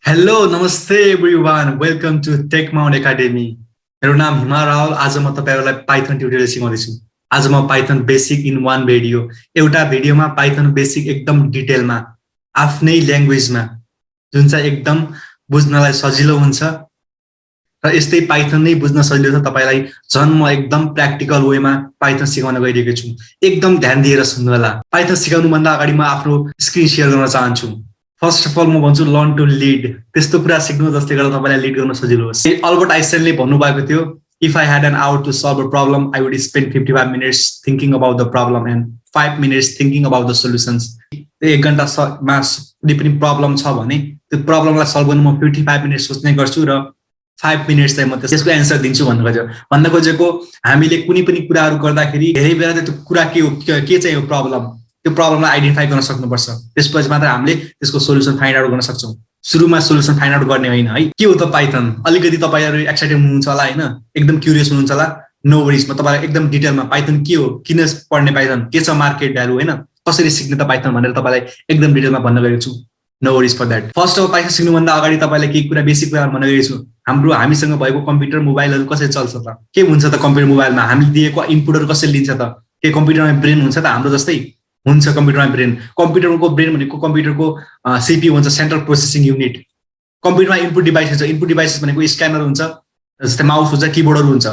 Hello नमस्ते everyone welcome to Tech Mount Academy. मेरो नाम हिमा रावल। आज म तपाईहरुलाई पाइथन ट्युटोरियल सिकाउँदैछु। आज म Python basic in one video, एउटा भिडियोमा पाइथन बेसिक एकदम डिटेलमा आफ्नै ल्याङ्ग्वेजमा, जुन चाहिँ एकदम बुझ्नलाई सजिलो हुन्छ र यस्तै पाइथन नै बुझ्न सजिलो छ तपाईलाई। झन् म एकदम प्र्याक्टिकल वेमा पाइथन सिकाउन गइरहेको छु। एकदम ध्यान दिएर सुन्नु होला। पाइथन सिकाउनु भन्दा अगाडि म आफ्नो स्क्रिन शेयर गर्न चाहन्छु। फर्स्ट अफ अल म भन्छु लर्न टु लिड। त्यस्तो कुरा सिक्नु जसले गर्दा तपाईलाई लिड गर्न सजिलो होस्। अल्बर्ट आइन्स्टाइनले भन्नुभएको थियो, if I had an hour to solve a problem I would spend 55 minutes thinking about the problem and 5 minutes thinking about the solutions. 1 घण्टामा कुनै पनि प्रब्लम छ भने त्यो प्रब्लमलाई सल्भ गर्नु म 55 मिनट सोच्ने गर्छु र 5 मिनट्स चाहिँ म त्यसको एन्सर दिन्छु भन्न खोजेको हामीले कुनै पनि कुराहरू गर्दाखेरि धेरै बेला त्यो कुरा के हो, के चाहिँ हो प्रब्लम, त्यो प्रब्लमलाई आइडेन्टिफाई गर्न सक्नुपर्छ। त्यसपछि मात्र हामीले त्यसको सोल्युसन फाइन्ड आउट गर्न सक्छौँ। सुरुमा सोल्युसन फाइन्ड आउट गर्ने होइन है। के हो त पाइथन? अलिकति तपाईहरु एक्साइटेड हुनुहुन्छ होला हैन, एकदम क्युरियस हुनुहुन्छ होला। नो वरिज, म तपाईलाई एकदम डिटेलमा पाइथन के हो, किन पढ्ने पाइथन, के छ मार्केट भ्यालु हैन, कसरी सिक्ने त पाइथन भनेर तपाईलाई एकदम डिटेलमा भन्न गएको छु। No worries for that. First of Python सिक्नु भन्दा अगाडि तपाईलाई केही कुरा बेसिक कुरा भन्न गएको छु। हामीसँग भएको कम्प्युटर मोबाइलहरु कसरी चल्छ त? के हुन्छ त कम्प्युटर मोबाइलमा? हामीले दिएको इनपुटहरु कसरी लिन्छ त? के कम्प्युटरमा ब्रेन हुन्छ त हाम्रो जस्तै? हुन्छ कम्प्युटरमा ब्रेन। कम्प्युटरको ब्रेन भनेको कम्प्युटरको सीपीयू हुन्छ, सेन्ट्रल प्रोसेसिङ युनिट। कम्प्युटरमा इनपुट डिभाइसेस हुन्छ। इनपुट डिभाइसेस भनेको स्क्यानर हुन्छ, जस्तै माउस हुन्छ, किबोर्डहरु हुन्छ।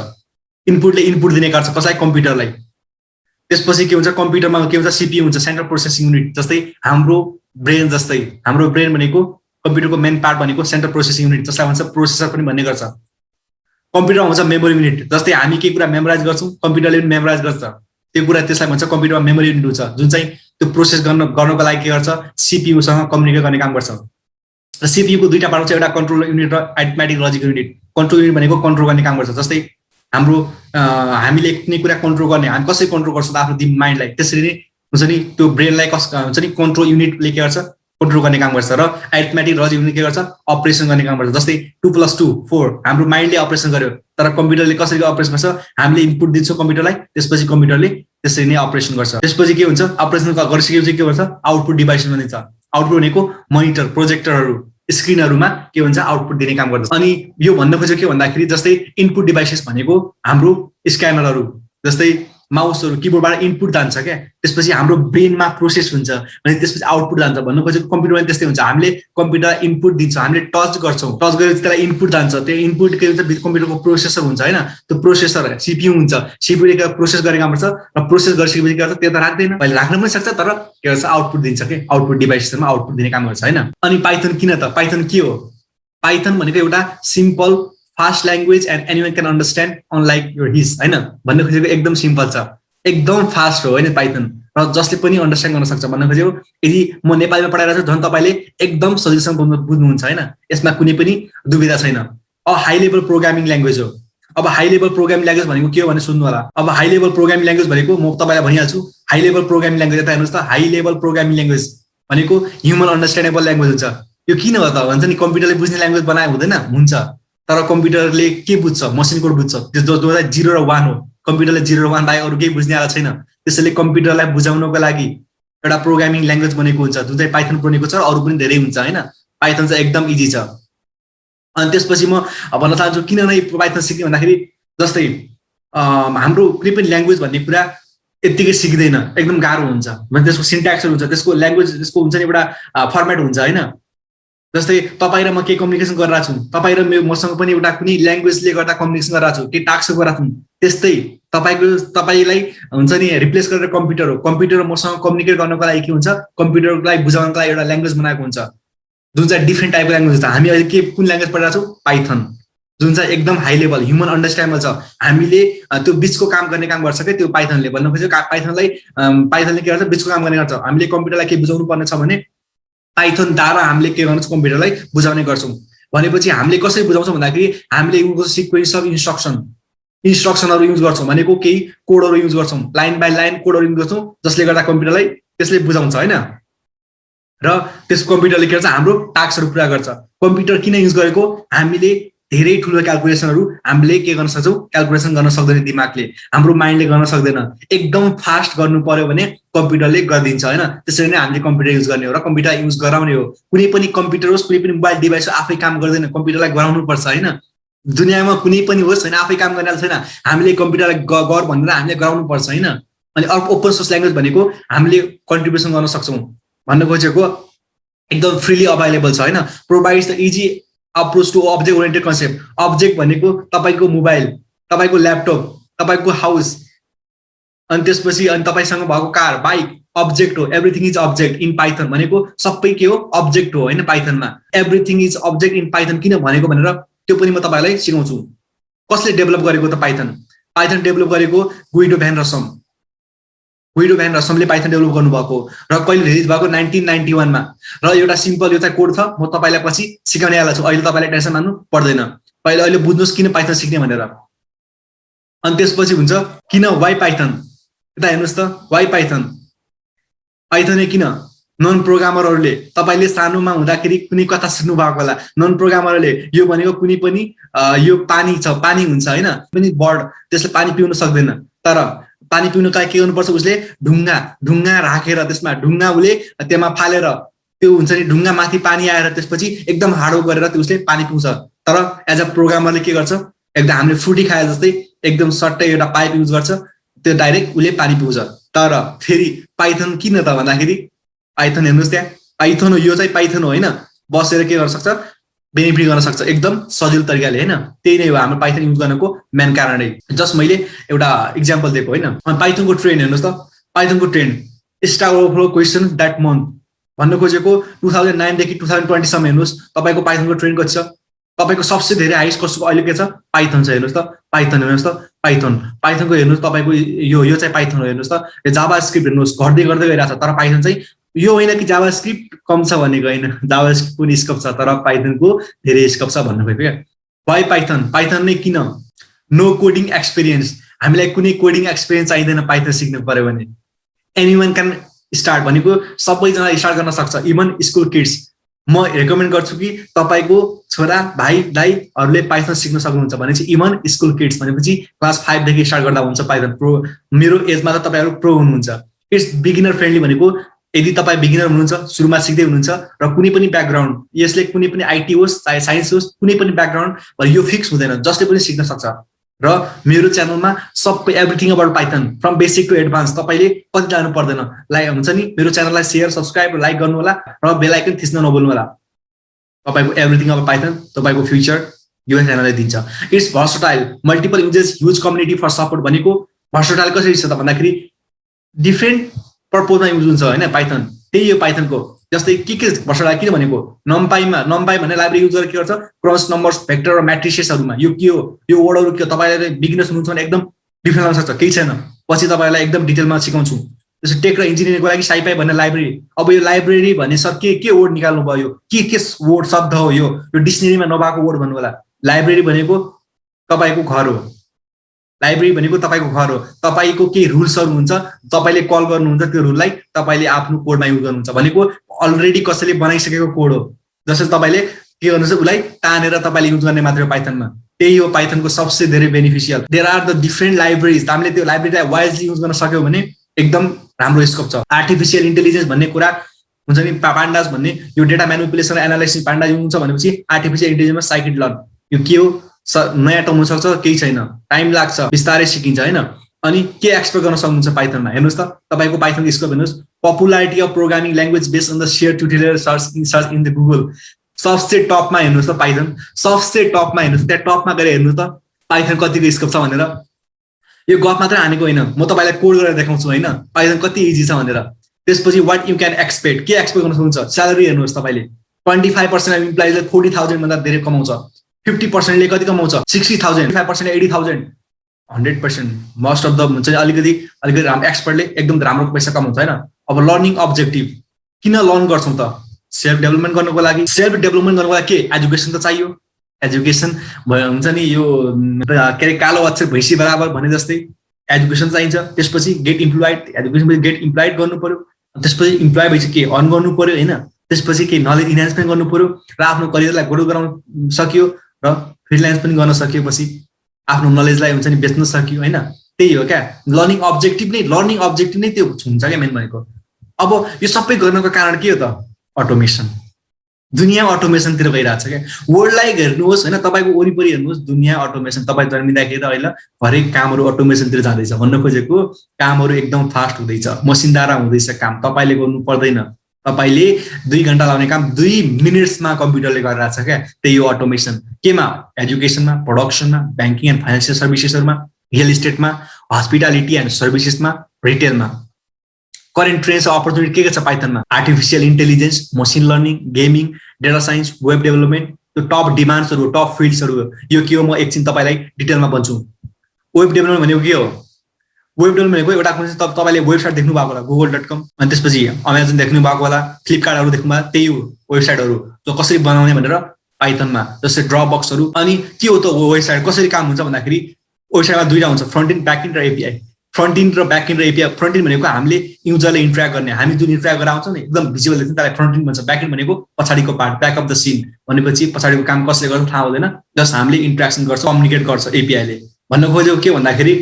इनपुटले इनपुट दिने गर्छ कसलाई? कम्प्युटरलाई। त्यसपछि के हुन्छ? कम्प्युटरमा के हुन्छ? सीपीयू हुन्छ, सेन्ट्रल प्रोसेसिङ युनिट। जस्तै हाम्रो ब्रेन जस्तै, हाम्रो ब्रेन भनेको कम्प्युटरको मेन पार्ट भनेको सेन्ट्रल प्रोसेसिङ युनिट, जसलाई भन्छ प्रोसेसर पनि भन्ने गर्छ। कम्प्युटरमा हुन्छ मेमोरी युनिट। जस्तै हामी के कुरा मेमोराइज गर्छौँ, कम्प्युटरले पनि मेमोराइज गर्छ। त्यो कुरा त्यसलाई भन्छ कम्प्युटरमा मेमोरी युनिट हुन्छ, जुन चाहिँ त्यो प्रोसेस गर्नको लागि के गर्छ? सीपीयूसँग कम्युनिकेट गर्ने काम गर्छ। र सीपीयूको दुईटा पार्ट हुन्छ, एउटा कन्ट्रोल युनिट र arithmetic logic unit. Control unit भनेको कन्ट्रोल गर्ने काम गर्छ। जस्तै हाम्रो हामीले कुनै कुरा कन्ट्रोल गर्ने, हामी कसरी कन्ट्रोल गर्छौँ त आफ्नो माइन्डलाई, त्यसरी नै हुन्छ नि त्यो ब्रेनलाई हुन्छ नि कन्ट्रोल युनिटले के गर्छ? कन्ट्रोल गर्ने काम गर्छ। र अरिथमेटिक लजिक युनिट के गर्छ? अपरेसन गर्ने काम गर्छ। जस्तै 2 + 2 4 हाम्रो माइन्डले अपरेसन गर्यो, तर कम्प्युटरले कसरी अपरेसन गर्छ? हामीले इनपुट दिन्छौँ कम्प्युटरलाई, त्यसपछि कम्प्युटरले त्यसरी नै अपरेसन गर्छ। त्यसपछि के हुन्छ? अपरेसन गरिसकेपछि के गर्छ? आउटपुट डिभाइस भनिन्छ। आउटपुट भनेको मोनिटर, प्रोजेक्टरहरू, स्क्रिनहरुमा के हुन्छ? आउटपुट दिने काम गर्छ। अनि यो भन्न खोजेको के भन्दाखेरि जस्तै इनपुट डिभाइसेस भनेको हाम्रो स्क्यानरहरू, जस्तै माउसहरू, किबोर्डबाट इनपुट जान्छ क्या, त्यसपछि हाम्रो ब्रेनमा प्रोसेस हुन्छ अनि त्यसपछि आउटपुट जान्छ। भन्नु खोजेको कम्प्युटरमा त्यस्तै हुन्छ। हामीले कम्प्युटरलाई इनपुट दिन्छौँ, हामीले टच गर्छौँ, टच गरेपछि त्यसलाई इनपुट जान्छ। त्यो इनपुट के हुन्छ? कम्प्युटरको प्रोसेसर हुन्छ हैन, त्यो प्रोसेसर सीपीयू हुन्छ। सीपीयूले प्रोसेस गर्ने काम गर्छ र प्रोसेस गरिसकेपछि के गर्छ? त्यो त राख्दैन, पहिले राख्न पनि सक्छ, तर के गर्छ? आउटपुट दिन्छ के, आउटपुट डिभाइसमा आउटपुट दिने काम गर्छ हैन। अनि पाइथन किन त? पाइथन के हो? पाइथन भनेको एउटा simple fast language and anyone can understand unlike your his हैन। भन्ने खोजेको एकदम सिम्पल छ, एकदम फास्ट हो हैन पाइथन, र जसले पनि अन्डरस्ट्यान्ड गर्न सक्छ। भन्न खोजेको यदि म नेपालीमा पढाइरहेको छु झन् तपाईले एकदम सजिलोसँग बुझ्नुहुन्छ हैन, यसमा कुनै पनि दुविधा छैन। हाई लेभल प्रोग्रामिङ ल्याङ्ग्वेज हो। अब हाई लेभल प्रोग्रामिङ ल्याङ्ग्वेज भनेको के हो भने सुन्नु होला। अब हाई लेभल प्रोग्रामिङ ल्याङ्ग्वेज भनेको म तपाईलाई भनिहाल्छु। हाई लेभल प्रोग्रामिङ ल्याङ्ग्वेज यता हेर्नुस् त। हाई लेभल प्रोग्रामिङ ल्याङ्ग्वेज भनेको ह्युमन अन्डरस्ट्यान्डेबल ल्याङ्ग्वेज हुन्छ। यो किन हो त भन्छ नि, कम्प्युटरले बुझ्ने ल्याङ्ग्वेज बनाए हुँदैन, हुन्छ, तर कम्प्युटरले के बुझ्छ? मसिन कोड बुझ्छ, जो 0 र 1 हो। कम्प्युटरले 0 र 1 बाहेक अरू केही बुझ्नेवाला छैन। त्यसैले कम्प्युटरलाई बुझाउनको लागि एउटा प्रोग्रामिङ ल्याङ्ग्वेज बनेको हुन्छ, जुन चाहिँ पाइथन बनेको छ। अरू पनि धेरै हुन्छ हैन, पाइथन चाहिँ एकदम इजी छ। अनि त्यसपछि म भन्न चाहन्छु किन नै पाइथन सिक्ने भन्दाखेरि जस्तै हाम्रो कुनै पनि ल्याङ्ग्वेज भन्ने कुरा यत्तिकै सिक्दैन, एकदम गाह्रो हुन्छ। त्यसको सिन्ट्याक्सहरू हुन्छ, त्यसको ल्याङ्ग्वेज, त्यसको हुन्छ नि एउटा फर्मेट हुन्छ हैन। जस्तै तपाईँ र म केही कम्युनिकेसन गरिरहेको छु, तपाईँ र मसँग पनि एउटा कुनै ल्याङ्ग्वेजले गर्दा कम्युनिकेसन गरिरहेको छु, केही टास्क गरिरहेको छु। त्यस्तै तपाईलाई हुन्छ नि रिप्लेस गरेर कम्प्युटर हो। कम्प्युटर मसँग कम्युनिकेट गर्नको लागि के हुन्छ? कम्प्युटरलाई बुझाउनको लागि एउटा ल्याङ्ग्वेज बनाएको हुन्छ, जुन चाहिँ डिफ्रेन्ट टाइपको ल्याङ्ग्वेज हुन्छ। हामी अहिले के कुन ल्याङ्ग्वेज पढिरहेको छौँ? पाइथन, जुन चाहिँ एकदम हाई लेभल ह्युमन अन्डरस्ट्यान्डेबल छ। हामीले त्यो बिचको काम गर्ने काम गर्छ क्या त्यो पाइथनले। भन्नु खोजेको पाइथनले के गर्छ? बिचको काम गर्ने गर्छ। हामीले कम्प्युटरलाई के बुझाउनु पर्ने छ भने पाइथन द्वारा हामीले के गर्छौँ? कम्प्युटरलाई बुझाउने गर्छौँ। भनेपछि हामीले कसरी बुझाउँछौँ भन्दाखेरि हामीले युज गर्छौँ सिक्वेन्स अफ इन्स्ट्रक्सनहरू युज गर्छौँ। भनेको केही कोडहरू युज गर्छौँ, लाइन बाई लाइन कोडहरू युज गर्छौँ, जसले गर्दा कम्प्युटरलाई त्यसले बुझाउँछ हैन। र त्यस कम्प्युटरले के गर्छ? हाम्रो टास्कहरू पुरा गर्छ। कम्प्युटर किन युज गरेको? हामीले धेरै ठुलो क्याल्कुलेसनहरू हामीले के गर्न सक्छौँ, क्याल्कुलेसन गर्न सक्दैन दिमागले, हाम्रो माइन्डले गर्न सक्दैन। एकदम फास्ट गर्नु पर्यो भने कम्प्युटरले गरिदिन्छ होइन। त्यसरी नै हामीले कम्प्युटर युज गर्ने हो र कम्प्युटर युज गराउने हो। कुनै पनि कम्प्युटर होस्, कुनै पनि मोबाइल डिभाइस आफै काम गर्दैन, कम्प्युटरलाई गराउनु पर्छ होइन। दुनियाँमा कुनै पनि होस् होइन, आफै काम गर्ने छैन, हामीले कम्प्युटरलाई गर भनेर हामीले गराउनु पर्छ होइन। अनि अर्को ओपन सोर्स ल्याङ्ग्वेज भनेको हामीले कन्ट्रिब्युसन गर्न सक्छौँ भन्न खोजेको, एकदम फ्रीली अभाइलेबल छ होइन। Provides the easy approach to object oriented concept. Object भनेको तपाईँको मोबाइल, तपाईँको ल्यापटप, तपाईँको हाउस, अनि त्यसपछि अनि तपाईँसँग भएको कार, बाइक अब्जेक्ट हो। Everything is object in Python भनेको सबै के हो, अब्जेक्ट हो होइन। पाइथनमा everything is object in Python किन भनेको भनेर त्यो पनि म तपाईँलाई सिकाउँछु। कसले डेभलप गरेको त पाइथन? पाइथन डेभलप गरेको गुइडो भ्यान रसम। गुइडो भ्यान रसमले पाइथन डेभलप गर्नुभएको र कहिले रिलिज भएको 1991 मा। र एउटा सिम्पल यो चाहिँ कोड छ, म तपाईँलाई पछि सिकाउनेवाला छु। अहिले तपाईँलाई टेन्सन मान्नु पर्दैन, अहिले बुझ्नुहोस् किन पाइथन सिक्ने भनेर। अनि त्यसपछि हुन्छ किन वाइ पाइथन। यता हेर्नुहोस् त, वाइ पाइथन। पाइथन किन? नन प्रोग्रामरहरूले, तपाईँले सानोमा हुँदाखेरि कुनै कथा सिक्नु भएको होला, नन प्रोग्रामरहरूले यो भनेको कुनै पनि यो पानी छ, पानी हुन्छ होइन, पनि बर्ड त्यसले पानी पिउन सक्दैन, तर पानी पिउनु के गर्नुपर्छ, उसले ढुङ्गा राखेर त्यसमा ढुङ्गा उसले त्यसमा फालेर त्यो हुन्छ नि, ढुङ्गा माथि पानी आएर त्यसपछि एकदम हार्डो गरेर त्यो उसले पानी पिउँछ। तर एज अ प्रोग्रामरले के गर्छ, एकदम हामीले फ्रुटी खाए जस्तै एकदम सट्टै एउटा पाइप युज गर्छ, त्यो डाइरेक्ट उसले पानी पिउँछ। तर फेरि पाइथन किन त भन्दाखेरि, पाइथन हेर्नुहोस् त्यहाँ पाइथन हो, यो चाहिँ पाइथन हो होइन। बसेर के गर्न सक्छ, बेनिफिट गर्न सक्छ एकदम सजिलो तरिकाले होइन। त्यही नै हो हाम्रो पाइथन युज गर्नको मेन कारणै। जस्ट मैले एउटा इक्जाम्पल दिएको होइन। पाइथनको ट्रेन्ड हेर्नुहोस् त, पाइथनको trend Stack Overflow question that month भन्न खोजेको 2009 देखि 2020 सम्म हेर्नुहोस् तपाईँको पाइथनको ट्रेन्ड कति छ। तपाईँको सबसे धेरै हाइस्ट कस्तो अहिले के छ, पाइथन छ। हेर्नुहोस् त पाइथन, हेर्नुहोस् त पाइथनको हेर्नुहोस् तपाईँको यो चाहिँ पाइथन हो। हेर्नुहोस् त जावा स्क्रिप्ट हेर्नुहोस् घट्दै गर्दै गइरहेको छ, तर पाइथन चाहिँ यो होइन कि जावा स्क्रिप्ट कम छ भनेको होइन, जावा स्क्रिप्ट पनि स्कोप छ, तर पाइथनको धेरै स्कोप छ भन्नु खोजेको क्या। Why Python? पाइथन नै किन? No coding experience. हामीलाई कुनै कोडिङ एक्सपिरियन्स चाहिँदैन पाइथन सिक्नु पर्यो भने। एनीवन क्यान स्टार्ट भनेको सबैजना स्टार्ट गर्न सक्छ, इभन स्कुल किड्स। म रेकमेन्ड गर्छु कि तपाईँको छोरा भाइ दाइहरूले पाइथन सिक्न सक्नुहुन्छ भने चाहिँ इभन स्कुल किड्स भनेपछि क्लास 5 देखि स्टार्ट गर्दा हुन्छ पाइथन। प्रो मेरो एजमा त तपाईँहरू प्रो हुनुहुन्छ। इट्स बिगिनर फ्रेन्डली भनेको यदि तपाईँ बिगिनर हुनुहुन्छ, सुरुमा सिक्दै हुनुहुन्छ र कुनै पनि ब्याकग्राउन्ड, यसले कुनै पनि आइटी होस् चाहे साइन्स होस्, कुनै पनि ब्याकग्राउन्ड यो फिक्स हुँदैन, जसले पनि सिक्न सक्छ। र मेरो च्यानलमा सबै everything about Python from basic to advance. तपाईँले कति जानु पर्दैन, लाइक हुन्छ नि, मेरो च्यानललाई सेयर सब्सक्राइब र लाइक गर्नु होला र बेल आइकन थिच्न नभुल्नु होला। तपाईँको एभ्रिथिङ अबाउट पाइथन तपाईँको फ्युचर यो च्यानलले दिन्छ। It's versatile, multiple uses, huge community for support. भनेको भर्सटाइल कसरी छ त भन्दाखेरि डिफ्रेन्ट पर्पजमा युज हुन्छ होइन पाइथन। त्यही हो पाइथनको। जस्तै के भर्सटाइल किन भनेको, नम्पाई भन्ने लाइब्रेरी युज गरेर के गर्छ, क्रस नम्बर्स भेक्टर र म्याट्रिसेसहरूमा यो के हो, यो वर्डहरू के हो, तपाईँले बिगिनर्स हुनुहुन्छ भने एकदम डिफ्रेन्ट लाग्न सक्छ, केही छैन, पछि तपाईँलाई एकदम डिटेलमा सिकाउँछु। जस्तो टेक र इन्जिनियरिङको लागि साइपाई भन्ने लाइब्रेरी। अब यो लाइब्रेरी भने सर के वर्ड निकाल्नु भयो, के वर्ड शब्द हो, यो डिक्सनेरीमा नभएको वर्ड भन्नु होला। लाइब्रेरी भनेको तपाईँको घर हो, लाइब्रेरी भनेको तपाईँको घर हो। तपाईँको केही रुल्सहरू हुन्छ, तपाईँले कल गर्नुहुन्छ त्यो रुललाई, तपाईँले आफ्नो कोडमा युज गर्नुहुन्छ भनेको अलरेडी कसैले बनाइसकेको कोड हो। जस्तै तपाईँले के गर्नुहुन्छ, उसलाई तानेर तपाईँले युज गर्ने मात्र पाइथनमा। त्यही हो पाइथनको सबसे धेरै beneficial. There are the different libraries. हामीले त्यो लाइब्रेरीलाई वाइजली युज गर्न सक्यौँ भने एकदम राम्रो स्कोप छ। आर्टिफिसियल इन्टेलिजेन्स भन्ने कुरा हुन्छ नि, पान्डास भन्ने यो डेटा म्यानिपुलेसन र एनालाइसिस पान्डा युज हुन्छ भनेपछि आर्टिफिसियल इन्टेलिजेन्समा साइकिट लर्न यो के हो, नयाँ टर्म हुनसक्छ, केही छैन, टाइम लाग्छ, बिस्तारै सिकिन्छ होइन। अनि के एक्सपेक्ट गर्न सक्नुहुन्छ पाइथनमा हेर्नुहोस् त, तपाईँको पाइथनको स्कोप हेर्नुहोस्। Popularity of programming language based on the share tutorial search in the Google. सबसे टपमा हेर्नुहोस् त पाइथन, सबसे टपमा हेर्नुहोस्, त्यहाँ टपमा गएर हेर्नुहोस् त पाइथन कतिको स्कोप छ भनेर। यो गफ मात्र हानेको होइन, म तपाईँलाई कोड गरेर देखाउँछु होइन पाइथन कति इजी छ भनेर। त्यसपछि वाट यु क्यान एक्सपेक्ट, के एक्सपेक्ट गर्न सक्नुहुन्छ। स्यालेरी हेर्नुहोस्, तपाईँले 25% अफ इम्प्लोइजले 40,000 भन्दा धेरै कमाउँछ, 50%ले कति कमाउँछ 60,000, 5% 80,000, 100% मोस्ट अफ द हुन्छ अलिकति राम्रो एक्सपर्टले एकदम राम्रो पैसा कमाउँछ होइन। अब लर्निङ अब्जेक्टिभ किन लर्न गर्छौँ त, सेल्फ डेभलपमेन्ट गर्नको लागि। सेल्फ डेभलपमेन्ट गर्नको लागि के, एजुकेसन त चाहियो। एजुकेसन हुन्छ नि, यो के अरे कालो अक्षर भैँसी बराबर भने जस्तै एजुकेसन चाहिन्छ। त्यसपछि गेट इम्प्लोइड, एजुकेसन पछि गेट इम्प्लोइड गर्नु पर्यो, त्यसपछि इम्प्लोइ भएपछि के अर्न गर्नु पर्यो होइन। त्यसपछि के नलेज इन्हान्समेन्ट गर्नु पर्यो र आफ्नो करियरलाई ग्रो गराउन सकियो र फ्रिलान्स पनि गर्न सकिएपछि आफ्नो नलेजलाई हुन्छ नि बेच्न सकियो हैन। त्यही हो क्या लर्निङ अब्जेक्टिभ नै त्यो हुन्छ क्या मेन भनेको। अब यो सबै गर्नको कारण के हो त अटोमेसन। दुनियाँ अटोमेसनतिर गइरहेको छ क्या। वर्ल्डलाई हेर्नुहोस् होइन तपाईँको वरिपरि हेर्नुहोस् दुनियाँ अटोमेसन। तपाईँ जन्मिँदाखेरि अहिले हरेक कामहरू अटोमेसनतिर जाँदैछ। भन्न खोजेको कामहरू एकदम फास्ट हुँदैछ, मसिनद्वारा हुँदैछ काम। तपाईँले गर्नु पर्दैन। तपाईँले 2 घन्टा लाग्ने काम 2 मिनट्समा कम्प्युटरले गरिरहेछ क्या। त्यही हो अटोमेसन। केमा एजुकेसनमा, प्रोडक्सनमा, ब्याङ्किङ एन्ड फाइनेन्सियल सर्भिसेसहरूमा, रियल इस्टेटमा, हस्पिटालिटी एन्ड सर्भिसेसमा, रिटेलमा। करेन्ट ट्रेन्ड्स अपर्च्युनिटी के छ पाइथनमा? Artificial intelligence, machine learning, gaming, data science, web development, त्यो टप डिमान्ड्सहरू, टप फिल्ड्सहरू। यो के हो म एकछिन तपाईँलाई डिटेलमा भन्छु। वेब डेभलपमेन्ट भनेको के हो? वेब डेभलपमेन्ट भनेको एउटा कुन चाहिँ तपाईँले वेबसाइट देख्नु भएको होला google.com, अनि त्यसपछि अमेजन देख्नु भएको होला, फ्लिपकार्टहरू देख्नु भएको, त्यही हो वेबसाइटहरू जो कसरी बनाउने भनेर पाइथनमा। जस्तै ड्रपबक्सहरू। अनि के हो त वेबसाइट कसरी काम हुन्छ भन्दाखेरि वेबसाइटमा दुईटा हुन्छ, फ्रन्ट एन्ड ब्याक एन्ड र एपिआई। फ्रन्ट एन्ड र ब्याक एन्ड र एपिआई। फ्रन्ट एन्ड भनेको हामीले युजरले इन्टरेक्ट गर्ने, हामी जुन इन्टरेक्ट गरेर आउँछौँ नि एकदम भिजुअल देख्छ त्यसलाई फ्रन्ट एन्ड भन्छ। ब्याक एन्ड भनेको पछाडिको part, back of the scene भनेपछि पछाडिको काम कसले गर्छ थाहा हुँदैन, जस्ट हामीले इन्टरेक्सन गर्छ, कम्युनिकेट गर्छ एपिआईले। भन्न खोजेको के भन्दाखेरि